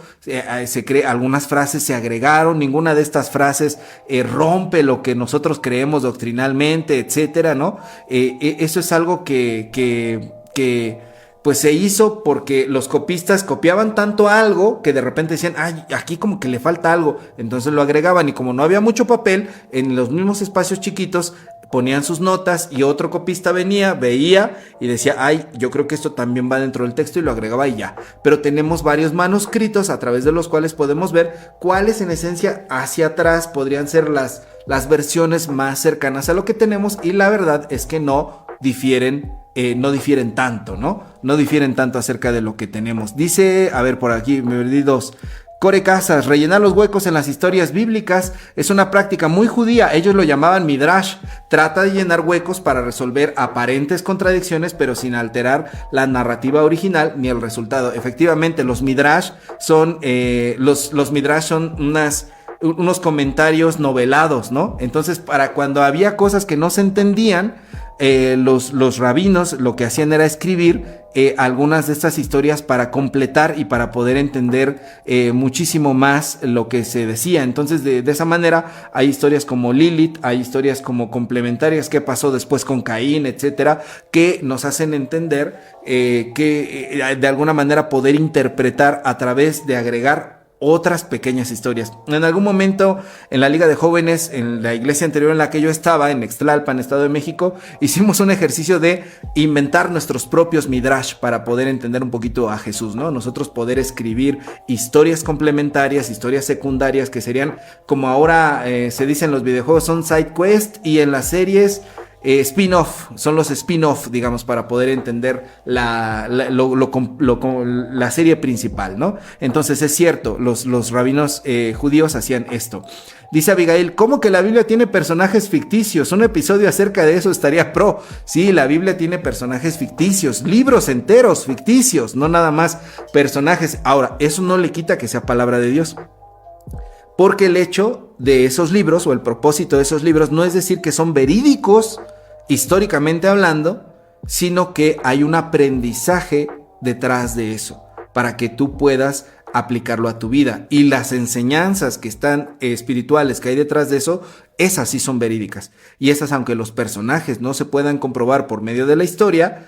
algunas frases se agregaron. Ninguna de estas frases rompe lo que nosotros creemos doctrinalmente, etcétera, ¿no? Eso es algo que pues se hizo porque los copistas copiaban tanto algo que de repente decían, ay, aquí como que le falta algo, entonces lo agregaban, y como no había mucho papel, en los mismos espacios chiquitos ponían sus notas, y otro copista veía y decía, ay, yo creo que esto también va dentro del texto, y lo agregaba y ya. Pero tenemos varios manuscritos a través de los cuales podemos ver cuáles en esencia hacia atrás podrían ser las versiones más cercanas a lo que tenemos, y la verdad es que no difieren tanto, ¿no? No difieren tanto acerca de lo que tenemos. Dice, a ver, por aquí me perdí 2. Core Casas, rellenar los huecos en las historias bíblicas es una práctica muy judía. Ellos lo llamaban midrash. Trata de llenar huecos para resolver aparentes contradicciones, pero sin alterar la narrativa original ni el resultado. Efectivamente, los midrash son los midrash son unos comentarios novelados, ¿no? Entonces, para cuando había cosas que no se entendían, los rabinos lo que hacían era escribir algunas de estas historias para completar y para poder entender muchísimo más lo que se decía. Entonces de esa manera hay historias como Lilith, hay historias como complementarias, qué pasó después con Caín, etcétera, que nos hacen entender que de alguna manera poder interpretar a través de agregar otras pequeñas historias. En algún momento en la Liga de Jóvenes, en la iglesia anterior en la que yo estaba, en Ixtlalpan, Estado de México, hicimos un ejercicio de inventar nuestros propios midrash para poder entender un poquito a Jesús, ¿no? Nosotros poder escribir historias complementarias, historias secundarias, que serían como ahora se dice en los videojuegos, son side quest, y en las series spin-off, son los spin-off, digamos, para poder entender la serie principal, ¿no? Entonces es cierto, los rabinos judíos hacían esto. Dice Abigail, ¿cómo que la Biblia tiene personajes ficticios? Un episodio acerca de eso estaría pro. Sí, la Biblia tiene personajes ficticios, libros enteros ficticios, no nada más personajes. Ahora, eso no le quita que sea palabra de Dios. Porque el hecho de esos libros o el propósito de esos libros no es decir que son verídicos históricamente hablando, sino que hay un aprendizaje detrás de eso para que tú puedas aplicarlo a tu vida. Y las enseñanzas que están espirituales que hay detrás de eso, esas sí son verídicas. Y esas, aunque los personajes no se puedan comprobar por medio de la historia,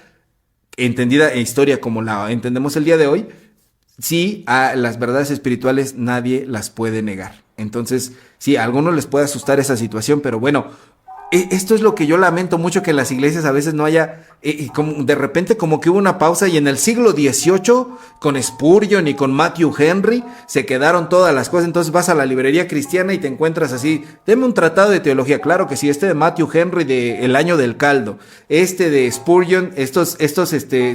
entendida historia como la entendemos el día de hoy, sí, a las verdades espirituales nadie las puede negar. Entonces, sí, a algunos les puede asustar esa situación, pero bueno, esto es lo que yo lamento mucho, que en las iglesias a veces no haya, como de repente como que hubo una pausa, y en el siglo XVIII con Spurgeon y con Matthew Henry se quedaron todas las cosas. Entonces vas a la librería cristiana y te encuentras así, deme un tratado de teología, claro que sí, este de Matthew Henry de El año del caldo, este de Spurgeon, estos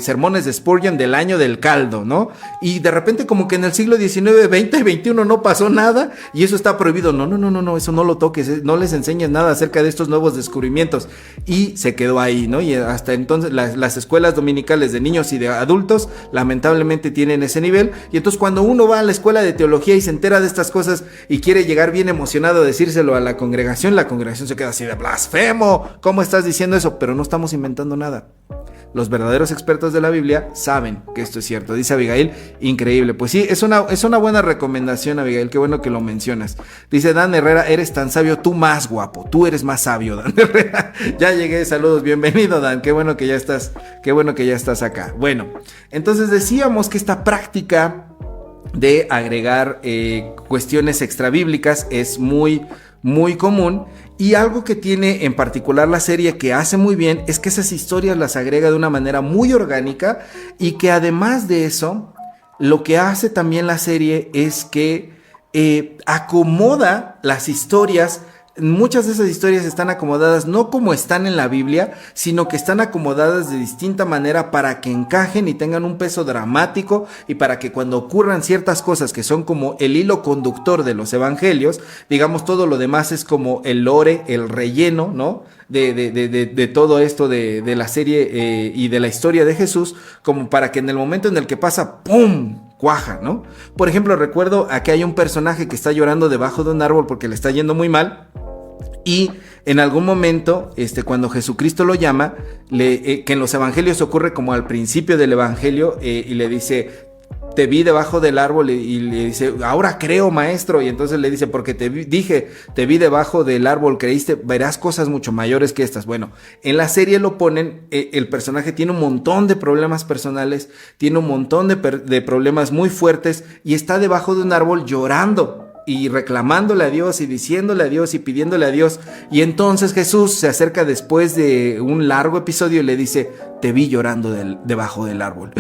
sermones de Spurgeon del año del caldo, ¿no? Y de repente como que en el siglo XIX, XX y XXI no pasó nada y eso está prohibido. No, eso no lo toques, no les enseñes nada acerca de estos nuevos descubrimientos. Y se quedó ahí, ¿no? Y hasta entonces las escuelas dominicales de niños y de adultos lamentablemente tienen ese nivel. Y entonces cuando uno va a la escuela de teología y se entera de estas cosas y quiere llegar bien emocionado a decírselo a la congregación se queda así de blasfemo. ¿Cómo estás diciendo eso? Pero no estamos inventando nada. Los verdaderos expertos de la Biblia saben que esto es cierto. Dice Abigail, increíble. Pues sí, es una buena recomendación, Abigail. Qué bueno que lo mencionas. Dice Dan Herrera, eres tan sabio, tú más guapo. Tú eres más sabio, Dan Herrera. Ya llegué, saludos, bienvenido, Dan. Qué bueno que ya estás acá. Bueno, entonces decíamos que esta práctica de agregar cuestiones extrabíblicas es muy común. Y algo que tiene en particular la serie que hace muy bien es que esas historias las agrega de una manera muy orgánica, y que además de eso, lo que hace también la serie es que acomoda las historias. Muchas de esas historias están acomodadas no como están en la Biblia, sino que están acomodadas de distinta manera para que encajen y tengan un peso dramático, y para que cuando ocurran ciertas cosas que son como el hilo conductor de los evangelios, digamos, todo lo demás es como el lore, el relleno, ¿no? De todo esto de la serie y de la historia de Jesús, como para que en el momento en el que pasa, ¡pum!, cuaja, ¿no? Por ejemplo, recuerdo aquí hay un personaje que está llorando debajo de un árbol porque le está yendo muy mal. Y en algún momento, cuando Jesucristo lo llama, que en los evangelios ocurre como al principio del evangelio, y le dice, te vi debajo del árbol, y le dice, ahora creo, maestro. Y entonces le dice, porque te vi debajo del árbol, creíste, verás cosas mucho mayores que estas. Bueno, en la serie lo ponen, el personaje tiene un montón de problemas personales, tiene un montón de problemas muy fuertes, y está debajo de un árbol llorando y reclamándole a Dios y diciéndole a Dios y pidiéndole a Dios. Y entonces Jesús se acerca después de un largo episodio y le dice, te vi llorando debajo del árbol.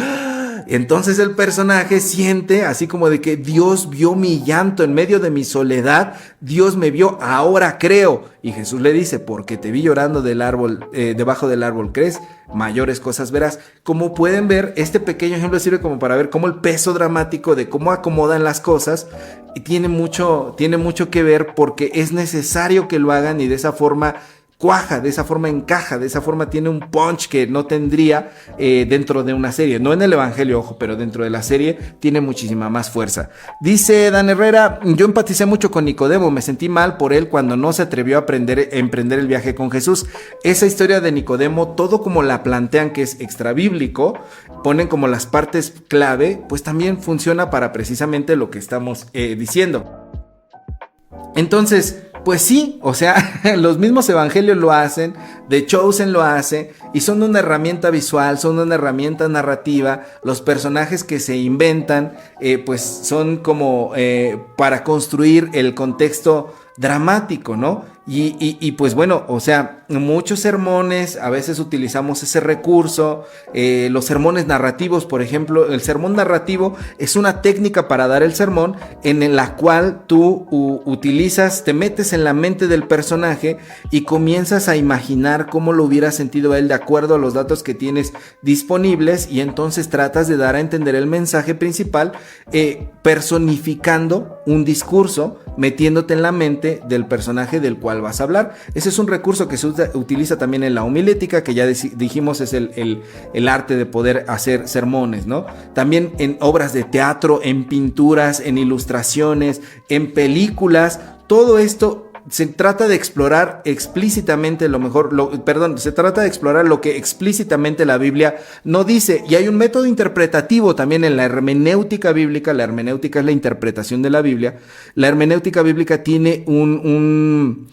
Entonces el personaje siente así como de que Dios vio mi llanto en medio de mi soledad, Dios me vio, ahora creo. Y Jesús le dice, porque te vi llorando debajo del árbol, ¿crees? Mayores cosas verás. Como pueden ver, este pequeño ejemplo sirve como para ver cómo el peso dramático de cómo acomodan las cosas tiene mucho que ver, porque es necesario que lo hagan, y de esa forma cuaja, de esa forma encaja, de esa forma tiene un punch que no tendría dentro de una serie, no en el evangelio, ojo, pero dentro de la serie tiene muchísima más fuerza. Dice Dan Herrera, yo empaticé mucho con Nicodemo, me sentí mal por él cuando no se atrevió a emprender el viaje con Jesús. Esa historia de Nicodemo, todo como la plantean, que es extrabíblico, ponen como las partes clave, pues también funciona para precisamente lo que estamos diciendo. Entonces, pues sí, o sea, los mismos evangelios lo hacen, The Chosen lo hace, y son una herramienta visual, son una herramienta narrativa. Los personajes que se inventan, pues son como para construir el contexto dramático, ¿no? Y pues bueno, o sea, muchos sermones, a veces utilizamos ese recurso, los sermones narrativos, por ejemplo, el sermón narrativo es una técnica para dar el sermón en la cual tú utilizas, te metes en la mente del personaje y comienzas a imaginar cómo lo hubiera sentido él de acuerdo a los datos que tienes disponibles, y entonces tratas de dar a entender el mensaje principal, personificando un discurso, metiéndote en la mente del personaje del cual vas a hablar. Ese es un recurso que se utiliza también en la homilética, que ya dijimos es el arte de poder hacer sermones, ¿no? También en obras de teatro, en pinturas, en ilustraciones, en películas. Todo esto se trata de explorar explícitamente se trata de explorar lo que explícitamente la Biblia no dice. Y hay un método interpretativo también en la hermenéutica bíblica. La hermenéutica es la interpretación de la Biblia. La hermenéutica bíblica tiene un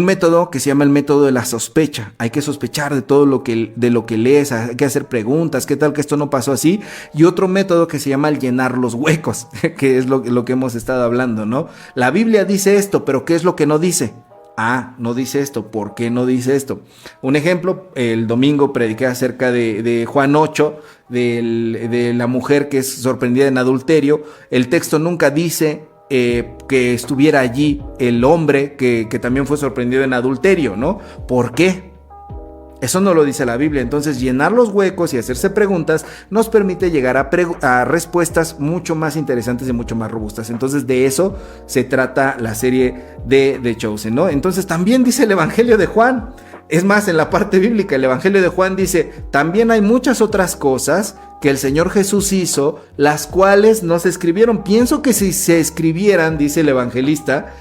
método que se llama el método de la sospecha. Hay que sospechar de todo de lo que lees, hay que hacer preguntas, ¿qué tal que esto no pasó así? Y otro método que se llama el llenar los huecos, que es lo que hemos estado hablando, ¿no? La Biblia dice esto, pero ¿qué es lo que no dice? Ah, no dice esto, ¿por qué no dice esto? Un ejemplo, el domingo prediqué acerca de Juan 8, de la mujer que es sorprendida en adulterio. El texto nunca dice que estuviera allí el hombre que también fue sorprendido en adulterio, ¿no? ¿Por qué? Eso no lo dice la Biblia. Entonces, llenar los huecos y hacerse preguntas nos permite llegar a respuestas mucho más interesantes y mucho más robustas. Entonces, de eso se trata la serie de The Chosen, ¿no? Entonces, también dice el Evangelio de Juan. Es más, en la parte bíblica, el Evangelio de Juan dice, también hay muchas otras cosas que el Señor Jesús hizo, las cuales no se escribieron. Pienso que si se escribieran, dice el evangelista,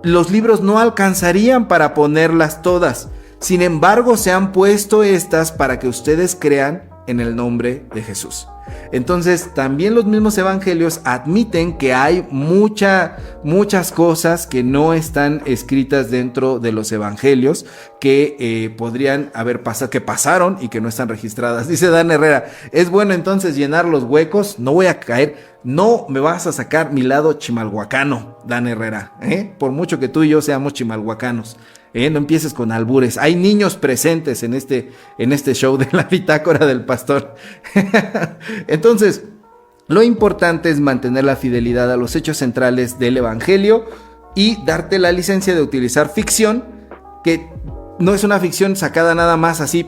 los libros no alcanzarían para ponerlas todas. Sin embargo, se han puesto estas para que ustedes crean en el nombre de Jesús. Entonces, también los mismos evangelios admiten que hay muchas cosas que no están escritas dentro de los evangelios, que podrían haber pasado, que pasaron y que no están registradas. Dice Dan Herrera, es bueno entonces llenar los huecos. No voy a caer, no me vas a sacar mi lado chimalhuacano, Dan Herrera, por mucho que tú y yo seamos chimalhuacanos. No empieces con albures. Hay niños presentes en este show de la bitácora del pastor. Entonces, lo importante es mantener la fidelidad a los hechos centrales del evangelio y darte la licencia de utilizar ficción, que no es una ficción sacada nada más así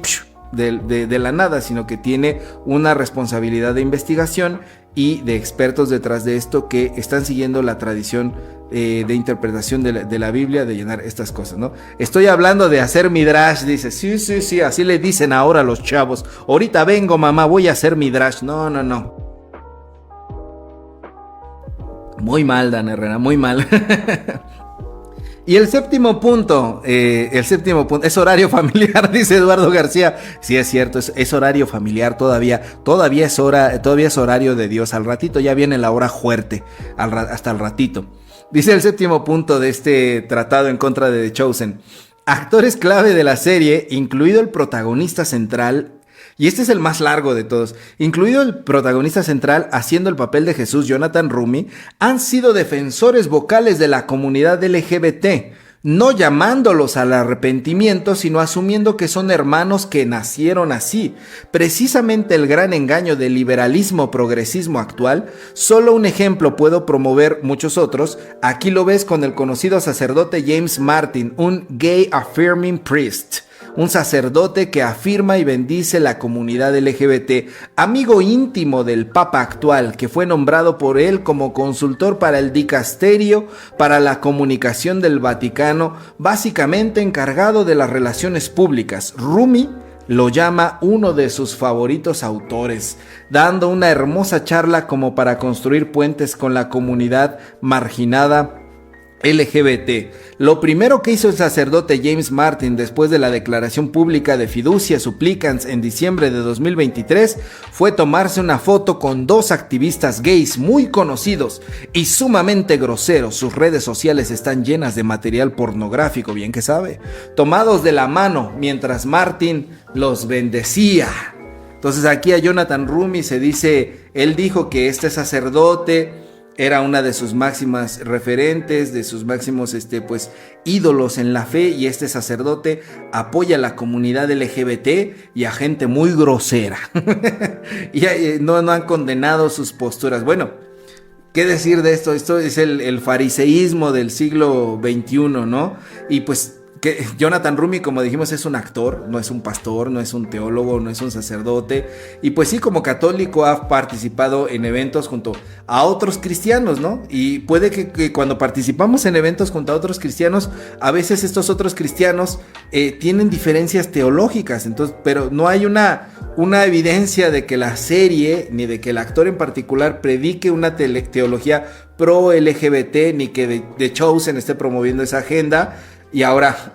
de la nada, sino que tiene una responsabilidad de investigación y de expertos detrás de esto que están siguiendo la tradición de interpretación de la Biblia, de llenar estas cosas, ¿no? Estoy hablando de hacer midrash, dice, sí, así le dicen ahora a los chavos. Ahorita vengo, mamá, voy a hacer midrash. No. Muy mal, Dan Herrera, muy mal. Y el séptimo punto es horario familiar, dice Eduardo García. Sí, es cierto, es horario familiar todavía es horario de Dios. Al ratito ya viene la hora fuerte, hasta el ratito. Dice el séptimo punto de este tratado en contra de The Chosen. Actores clave de la serie, incluido el protagonista central, y este es el más largo de todos, incluido el protagonista central haciendo el papel de Jesús, Jonathan Roumie, han sido defensores vocales de la comunidad LGBT, no llamándolos al arrepentimiento, sino asumiendo que son hermanos que nacieron así. Precisamente el gran engaño del liberalismo progresismo actual, solo un ejemplo puedo promover muchos otros. Aquí lo ves con el conocido sacerdote James Martin, un gay affirming priest, un sacerdote que afirma y bendice la comunidad LGBT, amigo íntimo del Papa actual, que fue nombrado por él como consultor para el dicasterio para la comunicación del Vaticano, básicamente encargado de las relaciones públicas. Roumie lo llama uno de sus favoritos autores, dando una hermosa charla como para construir puentes con la comunidad marginada LGBT. Lo primero que hizo el sacerdote James Martin después de la declaración pública de fiducia supplicans en diciembre de 2023 fue tomarse una foto con dos activistas gays muy conocidos y sumamente groseros. Sus redes sociales están llenas de material pornográfico, bien que sabe, tomados de la mano mientras Martin los bendecía. Entonces aquí a Jonathan Roumie se dice, él dijo que este sacerdote era una de sus máximas referentes, de sus máximos pues ídolos en la fe, y este sacerdote apoya a la comunidad LGBT y a gente muy grosera. Y no han condenado sus posturas. Bueno, ¿qué decir de esto? Esto es el fariseísmo del siglo XXI, ¿no? Y pues que Jonathan Rumi, como dijimos, es un actor, no es un pastor, no es un teólogo, no es un sacerdote. Y pues sí, como católico ha participado en eventos junto a otros cristianos, ¿no? Y puede que cuando participamos en eventos junto a otros cristianos, a veces estos otros cristianos tienen diferencias teológicas, entonces, pero no hay una evidencia de que la serie, ni de que el actor en particular predique una teología pro LGBT, ni que The Chosen esté promoviendo esa agenda. Y ahora,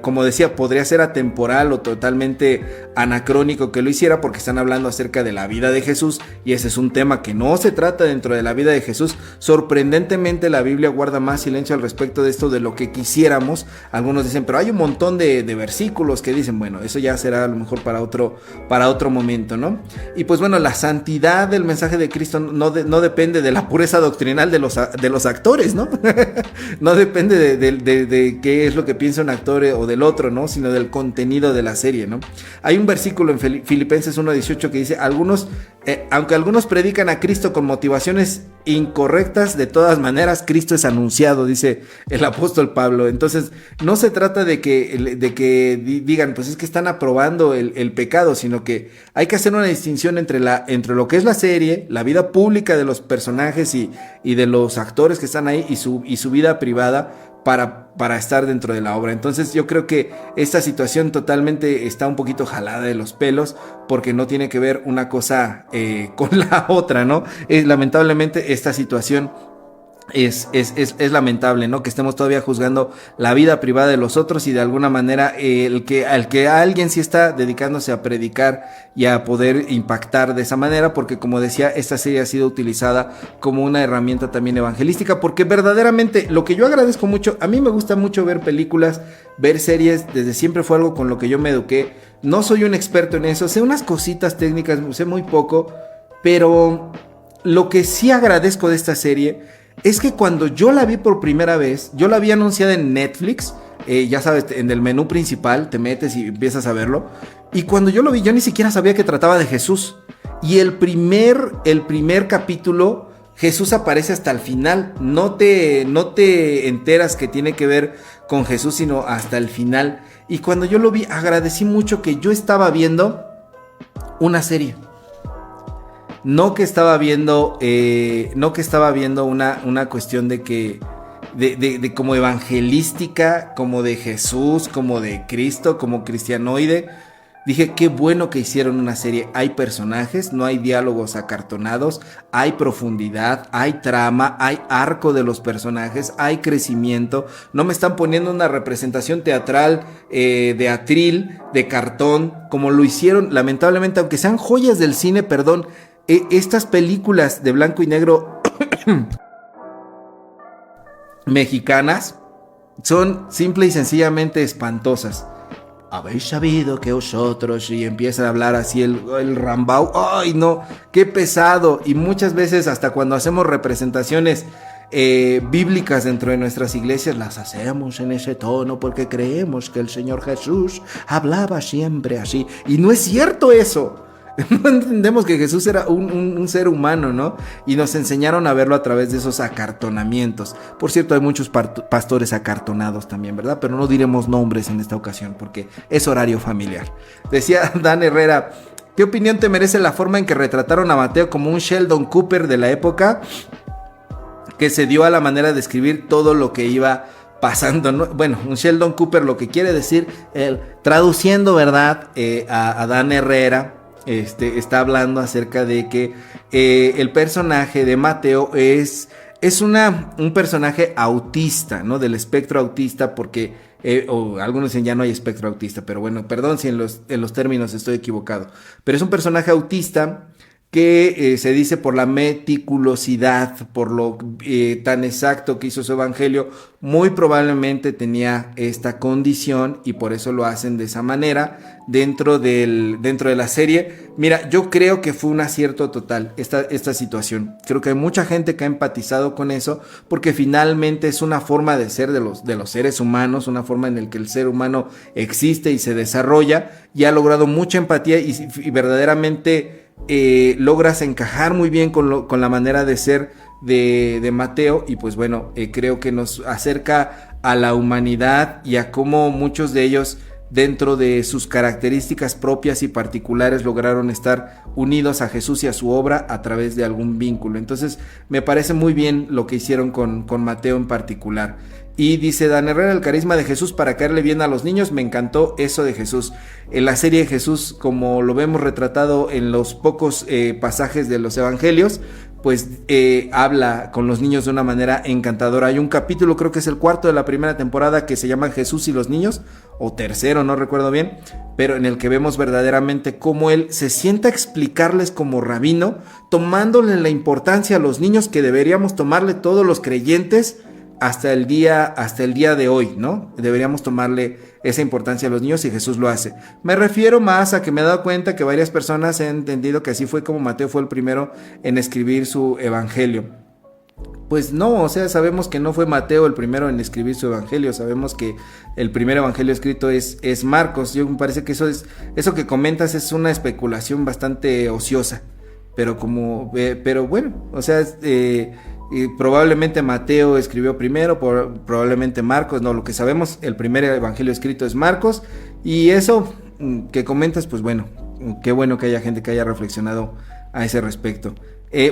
como decía, podría ser atemporal o totalmente anacrónico que lo hiciera, porque están hablando acerca de la vida de Jesús, y ese es un tema que no se trata dentro de la vida de Jesús. Sorprendentemente la Biblia guarda más silencio al respecto de esto de lo que quisiéramos. Algunos dicen, pero hay un montón de versículos que dicen, bueno, eso ya será a lo mejor para otro momento, ¿no? Y pues bueno, la santidad del mensaje de Cristo no depende de la pureza doctrinal de los actores, ¿no? No depende de qué es lo que piensa un actor o del otro, ¿no? Sino del contenido de la serie, ¿no? Hay un versículo en Filipenses 1:18 que dice, aunque algunos predican a Cristo con motivaciones incorrectas, de todas maneras Cristo es anunciado, dice el apóstol Pablo. Entonces no se trata de que digan, pues es que están aprobando el pecado, sino que hay que hacer una distinción entre lo que es la serie, la vida pública de los personajes y de los actores que están ahí, y su vida privada, para estar dentro de la obra. Entonces yo creo que esta situación totalmente está un poquito jalada de los pelos, porque no tiene que ver una cosa con la otra, ¿no? Lamentablemente esta situación es lamentable, ¿no? Que estemos todavía juzgando la vida privada de los otros, y de alguna manera al que alguien sí está dedicándose a predicar y a poder impactar de esa manera, porque como decía, esta serie ha sido utilizada como una herramienta también evangelística, porque verdaderamente lo que yo agradezco mucho, a mí me gusta mucho ver películas, ver series, desde siempre fue algo con lo que yo me eduqué. No soy un experto en eso, sé unas cositas técnicas, sé muy poco, pero lo que sí agradezco de esta serie es que cuando yo la vi por primera vez, yo la vi anunciada en Netflix, ya sabes, en el menú principal te metes y empiezas a verlo, y cuando yo lo vi yo ni siquiera sabía que trataba de Jesús, y el primer capítulo Jesús aparece hasta el final, no te enteras que tiene que ver con Jesús sino hasta el final, y cuando yo lo vi agradecí mucho que yo estaba viendo una serie. No que estaba viendo una cuestión de como evangelística, como de Jesús, como de Cristo, como cristianoide. Dije, qué bueno que hicieron una serie. Hay personajes, no hay diálogos acartonados, hay profundidad, hay trama, hay arco de los personajes, hay crecimiento. No me están poniendo una representación teatral, de atril, de cartón, como lo hicieron, lamentablemente, aunque sean joyas del cine, perdón. Estas películas de blanco y negro mexicanas son simple y sencillamente espantosas. Habéis sabido que vosotros, y empieza a hablar así el Rambau. ¡Ay, no! ¡Qué pesado! Y muchas veces, hasta cuando hacemos representaciones bíblicas dentro de nuestras iglesias, las hacemos en ese tono porque creemos que el Señor Jesús hablaba siempre así. Y no es cierto eso. No entendemos que Jesús era un ser humano, ¿no? Y nos enseñaron a verlo a través de esos acartonamientos. Por cierto, hay muchos pastores acartonados también, ¿verdad? Pero no diremos nombres en esta ocasión porque es horario familiar. Decía Dan Herrera, ¿qué opinión te merece la forma en que retrataron a Mateo como un Sheldon Cooper de la época, que se dio a la manera de escribir todo lo que iba pasando, ¿no? Bueno, un Sheldon Cooper, lo que quiere decir, traduciendo, ¿verdad? A Dan Herrera, está hablando acerca de que el personaje de Mateo es un personaje autista, ¿no? Del espectro autista, porque algunos dicen ya no hay espectro autista, pero bueno, perdón si en los términos estoy equivocado, pero es un personaje autista que se dice por la meticulosidad, por lo tan exacto que hizo su evangelio, muy probablemente tenía esta condición y por eso lo hacen de esa manera dentro de la serie. Mira, yo creo que fue un acierto total esta situación. Creo que hay mucha gente que ha empatizado con eso porque finalmente es una forma de ser de los seres humanos, una forma en la que el ser humano existe y se desarrolla y ha logrado mucha empatía y verdaderamente logras encajar muy bien con la manera de ser de Mateo y pues bueno, creo que nos acerca a la humanidad y a cómo muchos de ellos dentro de sus características propias y particulares lograron estar unidos a Jesús y a su obra a través de algún vínculo. Entonces me parece muy bien lo que hicieron con Mateo en particular. Y dice Dan Herrera, el carisma de Jesús para caerle bien a los niños, me encantó eso de Jesús. En la serie de Jesús, como lo vemos retratado en los pocos pasajes de los evangelios, pues habla con los niños de una manera encantadora. Hay un capítulo, creo que es el 4 de la primera temporada, que se llama Jesús y los niños, o tercero, no recuerdo bien, pero en el que vemos verdaderamente cómo él se sienta a explicarles como rabino, tomándole la importancia a los niños que deberíamos tomarle todos los creyentes hasta el día de hoy, ¿no? Deberíamos tomarle esa importancia a los niños y Jesús lo hace. Me refiero más a que me he dado cuenta que varias personas han entendido que así fue como Mateo fue el primero en escribir su evangelio. Pues no, o sea, sabemos que no fue Mateo el primero en escribir su evangelio, sabemos que el primer evangelio escrito es Marcos. Yo me parece que eso que comentas es una especulación bastante ociosa, pero bueno, o sea, probablemente Mateo escribió primero, probablemente Marcos, no, lo que sabemos, el primer evangelio escrito es Marcos, y eso que comentas, pues bueno, qué bueno que haya gente que haya reflexionado a ese respecto.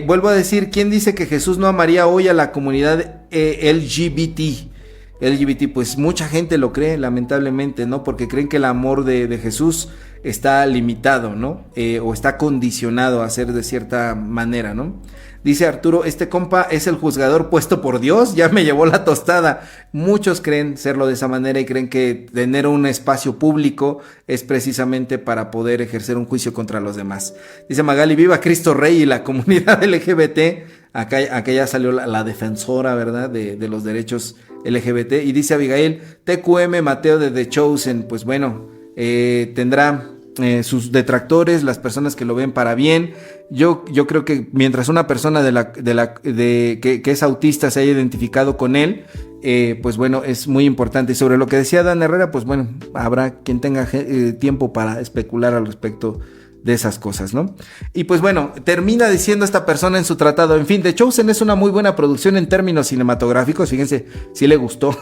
Vuelvo a decir, ¿quién dice que Jesús no amaría hoy a la comunidad LGBT? Pues mucha gente lo cree, lamentablemente, ¿no? Porque creen que el amor de Jesús está limitado, ¿no? O está condicionado a ser de cierta manera, ¿no? Dice Arturo, este compa es el juzgador puesto por Dios, ya me llevó la tostada. Muchos creen serlo de esa manera y creen que tener un espacio público es precisamente para poder ejercer un juicio contra los demás. Dice Magali, viva Cristo Rey y la comunidad LGBT. Acá ya salió la defensora, ¿verdad? De los derechos LGBT. Y dice Abigail, TQM Mateo de The Chosen, pues bueno, tendrá sus detractores, las personas que lo ven para bien. Yo creo que mientras una persona que es autista se haya identificado con él, pues bueno, es muy importante. Y sobre lo que decía Dan Herrera, pues bueno, habrá quien tenga tiempo para especular al respecto de esas cosas, ¿no? Y pues bueno, termina diciendo esta persona en su tratado, en fin, The Chosen es una muy buena producción en términos cinematográficos, fíjense, si le gustó,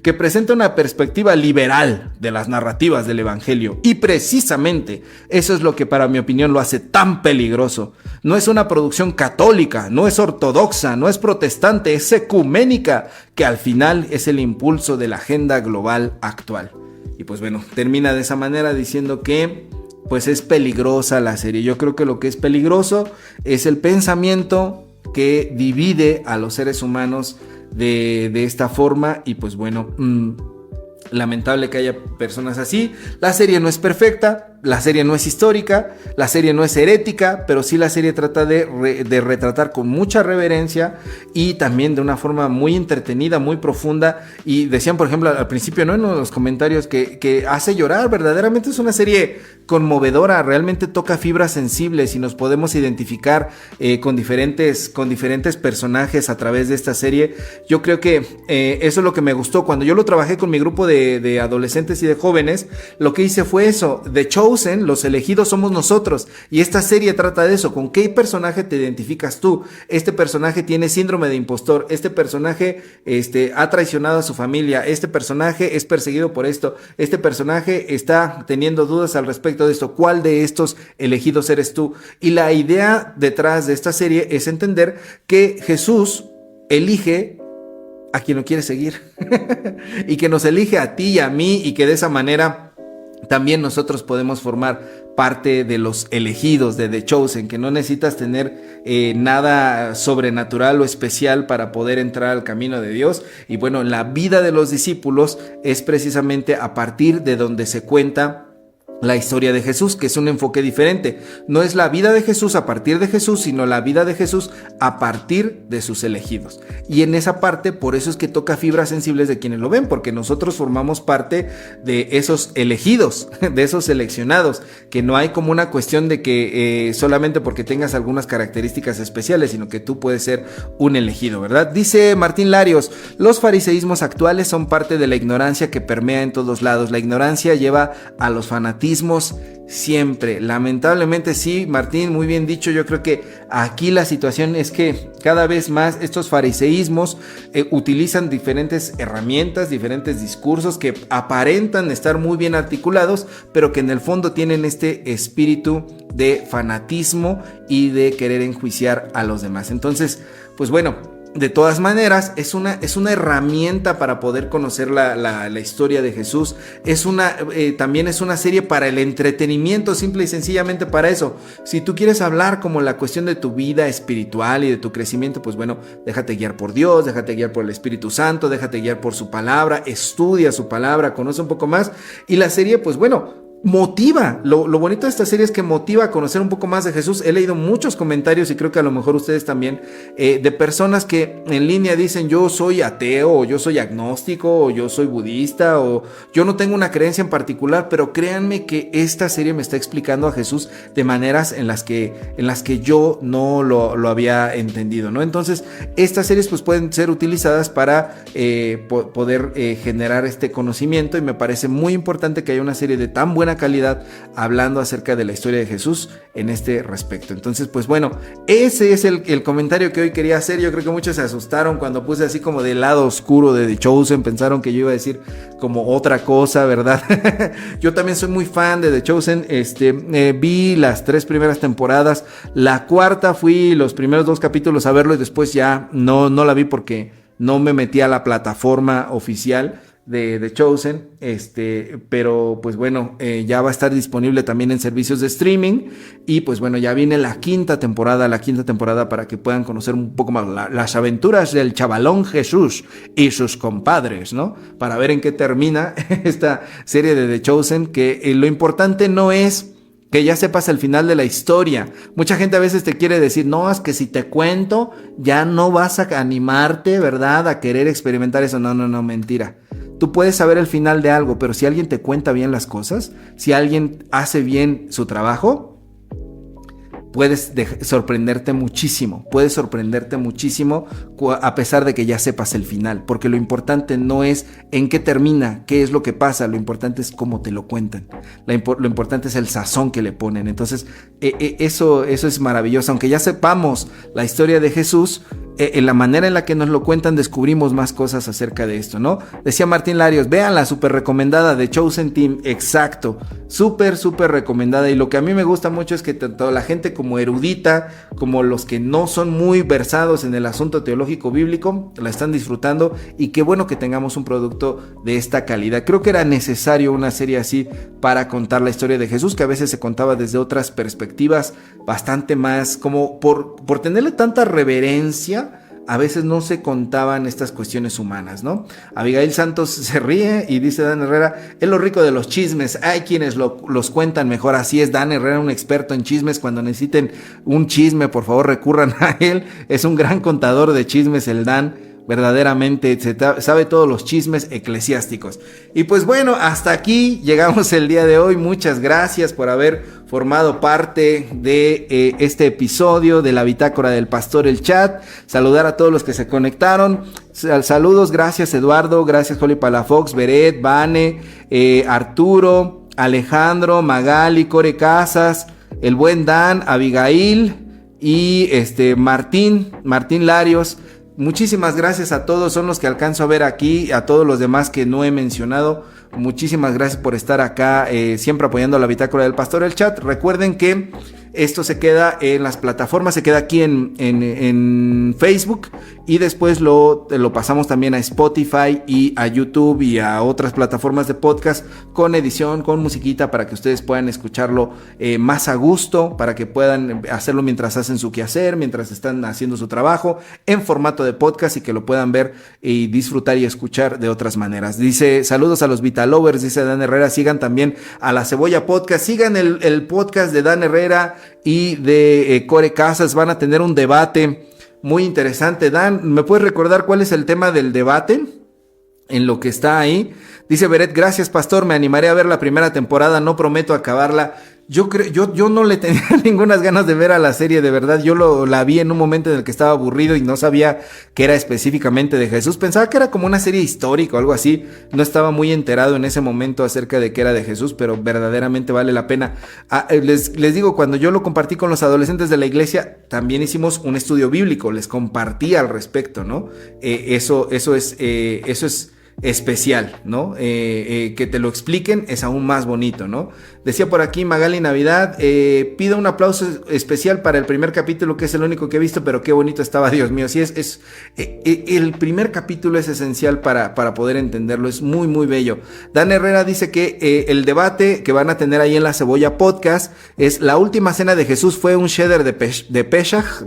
que presenta una perspectiva liberal de las narrativas del evangelio, y precisamente eso es lo que para mi opinión lo hace tan peligroso. No es una producción católica, no es ortodoxa, no es protestante, es ecuménica, que al final es el impulso de la agenda global actual. Y pues bueno, termina de esa manera diciendo que pues es peligrosa la serie. Yo creo que lo que es peligroso es el pensamiento que divide a los seres humanos de esta forma. Y pues bueno, lamentable que haya personas así. La serie no es perfecta, la serie no es histórica, la serie no es herética, pero sí la serie trata de retratar con mucha reverencia y también de una forma muy entretenida, muy profunda. Y decían, por ejemplo, al principio, ¿no?, en los comentarios que hace llorar. Verdaderamente es una serie conmovedora, realmente toca fibras sensibles y nos podemos identificar con diferentes personajes a través de esta serie. Yo creo que eso es lo que me gustó. Cuando yo lo trabajé con mi grupo de adolescentes y de jóvenes, lo que hice fue eso. The Chosen, los elegidos somos nosotros, y esta serie trata de eso. ¿Con qué personaje te identificas tú? Este personaje tiene síndrome de impostor, este personaje ha traicionado a su familia, este personaje es perseguido por esto, este personaje está teniendo dudas al respecto de esto. ¿Cuál de estos elegidos eres tú? Y la idea detrás de esta serie es entender que Jesús elige a quien lo quiere seguir y que nos elige a ti y a mí, y que de esa manera también nosotros podemos formar parte de los elegidos de The Chosen, que no necesitas tener nada sobrenatural o especial para poder entrar al camino de Dios. Y bueno, la vida de los discípulos es precisamente a partir de donde se cuenta la historia de Jesús, que es un enfoque diferente. No es la vida de Jesús a partir de Jesús, sino la vida de Jesús a partir de sus elegidos. Y en esa parte, por eso es que toca fibras sensibles de quienes lo ven, porque nosotros formamos parte de esos elegidos, de esos seleccionados, que no hay como una cuestión de que solamente porque tengas algunas características especiales, sino que tú puedes ser un elegido, ¿verdad? Dice Martín Larios, los fariseísmos actuales son parte de la ignorancia que permea en todos lados. La ignorancia lleva a los fanatismos siempre. Lamentablemente sí, Martín, muy bien dicho. Yo creo que aquí la situación es que cada vez más estos fariseísmos utilizan diferentes herramientas, diferentes discursos que aparentan estar muy bien articulados, pero que en el fondo tienen este espíritu de fanatismo y de querer enjuiciar a los demás. Entonces, pues bueno, de todas maneras, es una herramienta para poder conocer la historia de Jesús. También es una serie para el entretenimiento, simple y sencillamente para eso. Si tú quieres hablar como la cuestión de tu vida espiritual y de tu crecimiento, pues bueno, déjate guiar por Dios, déjate guiar por el Espíritu Santo, déjate guiar por su palabra, estudia su palabra, conoce un poco más. Y la serie, pues bueno, motiva. Lo bonito de esta serie es que motiva a conocer un poco más de Jesús. He leído muchos comentarios y creo que a lo mejor ustedes también, de personas que en línea dicen yo soy ateo, o yo soy agnóstico, o yo soy budista, o yo no tengo una creencia en particular, pero créanme que esta serie me está explicando a Jesús de maneras en las que yo no lo había entendido, ¿no? Entonces estas series pues pueden ser utilizadas para poder generar este conocimiento, y me parece muy importante que haya una serie de tan buena calidad hablando acerca de la historia de Jesús en este respecto. Entonces, pues bueno, ese es el comentario que hoy quería hacer. Yo creo que muchos se asustaron cuando puse así como del lado oscuro de The Chosen, pensaron que yo iba a decir como otra cosa, ¿verdad? Yo también soy muy fan de The Chosen. Vi las 3 primeras temporadas, la cuarta fui los primeros 2 capítulos a verlo y después ya no la vi porque no me metí a la plataforma oficial de The Chosen, pero pues bueno, ya va a estar disponible también en servicios de streaming, y pues bueno, ya viene la quinta temporada para que puedan conocer un poco más las aventuras del chavalón Jesús y sus compadres, ¿no? Para ver en qué termina esta serie de The Chosen, que lo importante no es que ya sepas el final de la historia. Mucha gente a veces te quiere decir, no, es que si te cuento, ya no vas a animarte, ¿verdad?, a querer experimentar eso. No, mentira. Tú puedes saber el final de algo, pero si alguien te cuenta bien las cosas, si alguien hace bien su trabajo, puedes sorprenderte muchísimo, a pesar de que ya sepas el final, porque lo importante no es en qué termina, qué es lo que pasa, lo importante es cómo te lo cuentan, lo importante es el sazón que le ponen. Entonces eso es maravilloso. Aunque ya sepamos la historia de Jesús, en la manera en la que nos lo cuentan descubrimos más cosas acerca de esto, ¿no? Decía Martín Larios, véanla, súper recomendada, de Chosen Team, exacto, súper recomendada. Y lo que a mí me gusta mucho es que tanto la gente como erudita, como los que no son muy versados en el asunto teológico bíblico, la están disfrutando, y qué bueno que tengamos un producto de esta calidad. Creo que era necesario una serie así para contar la historia de Jesús, que a veces se contaba desde otras perspectivas bastante más, como por tenerle tanta reverencia, a veces no se contaban estas cuestiones humanas, ¿no? Abigail Santos se ríe y dice Dan Herrera, es lo rico de los chismes, hay quienes los cuentan mejor. Así es, Dan Herrera, un experto en chismes. Cuando necesiten un chisme, por favor recurran a él, es un gran contador de chismes el Dan. Verdaderamente sabe todos los chismes eclesiásticos. Y pues bueno, hasta aquí llegamos el día de hoy. Muchas gracias por haber formado parte de este episodio de la Bitácora del Pastor, el chat. Saludar a todos los que se conectaron. Saludos, gracias Eduardo, gracias Holly Palafox, Beret, Vane, Arturo, Alejandro, Magali, Core Casas, el buen Dan, Abigail y Martín Larios. Muchísimas gracias a todos, son los que alcanzo a ver aquí, a todos los demás que no he mencionado. Muchísimas gracias por estar acá, siempre apoyando a la Bitácora del Pastor, el chat. Recuerden que Esto se queda en las plataformas, se queda aquí en Facebook, y después lo pasamos también a Spotify y a YouTube y a otras plataformas de podcast con edición, con musiquita, para que ustedes puedan escucharlo más a gusto, para que puedan hacerlo mientras hacen su quehacer, mientras están haciendo su trabajo, en formato de podcast, y que lo puedan ver y disfrutar y escuchar de otras maneras. Dice, saludos a los Vitalovers, dice Dan Herrera, sigan también a La Cebolla Podcast, sigan el podcast de Dan Herrera y de Core Casas, van a tener un debate muy interesante. Dan, ¿me puedes recordar cuál es el tema del debate en lo que está ahí? Dice Beret, gracias pastor, me animaré a ver la primera temporada, no prometo acabarla. Yo no le tenía ninguna ganas de ver a la serie, de verdad. Yo la vi en un momento en el que estaba aburrido y no sabía que era específicamente de Jesús. Pensaba que era como una serie histórica o algo así. No estaba muy enterado en ese momento acerca de que era de Jesús, pero verdaderamente vale la pena. Les digo, cuando yo lo compartí con los adolescentes de la iglesia, también hicimos un estudio bíblico, les compartí al respecto, ¿no? Eso es especial, ¿no? Que te lo expliquen es aún más bonito, ¿no? Decía por aquí Magali Navidad, pido un aplauso especial para el primer capítulo, que es el único que he visto, pero qué bonito estaba, Dios mío. Sí, el primer capítulo es esencial para poder entenderlo, es muy, muy bello. Dan Herrera dice que el debate que van a tener ahí en La Cebolla Podcast es la última cena de Jesús, ¿fue un Seder de Pesaj?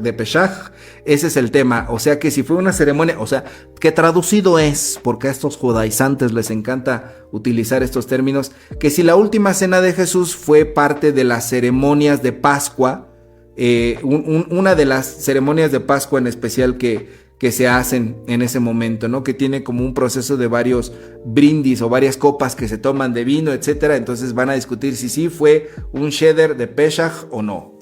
Ese es el tema, o sea que si fue una ceremonia, o sea, que traducido es, porque a estos judaizantes les encanta utilizar estos términos, que si la última cena de Jesús fue parte de las ceremonias de Pascua, una de las ceremonias de Pascua en especial que se hacen en ese momento, ¿no? Que tiene como un proceso de varios brindis o varias copas que se toman de vino, etcétera. Entonces van a discutir si sí fue un Seder de Pesaj o no.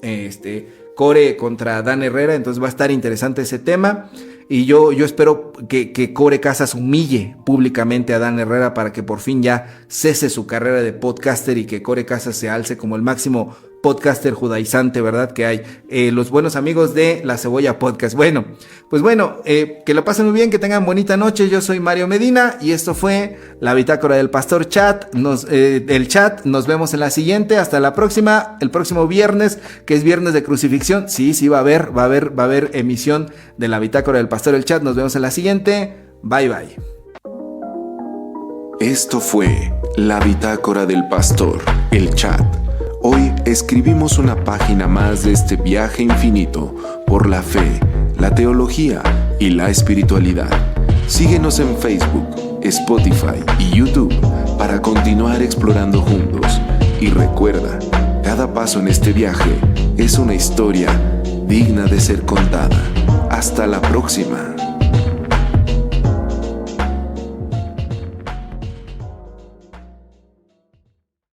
Core contra Dan Herrera, entonces va a estar interesante ese tema. Y yo espero que Core Casas humille públicamente a Dan Herrera para que por fin ya cese su carrera de podcaster y que Core Casas se alce como el máximo podcaster judaizante, ¿verdad? Que hay los buenos amigos de La Cebolla Podcast. Bueno, pues que lo pasen muy bien, que tengan bonita noche. Yo soy Mario Medina y esto fue la Bitácora del Pastor Chat. El chat, nos vemos en la siguiente. Hasta la próxima, el próximo viernes, que es viernes de crucifixión. Sí, va a haber emisión de la Bitácora del Pastor, el chat. Nos vemos en la siguiente. Bye, bye. Esto fue la Bitácora del Pastor, el chat. Hoy escribimos una página más de este viaje infinito por la fe, la teología y la espiritualidad. Síguenos en Facebook, Spotify y YouTube para continuar explorando juntos. Y recuerda, cada paso en este viaje es una historia digna de ser contada. Hasta la próxima.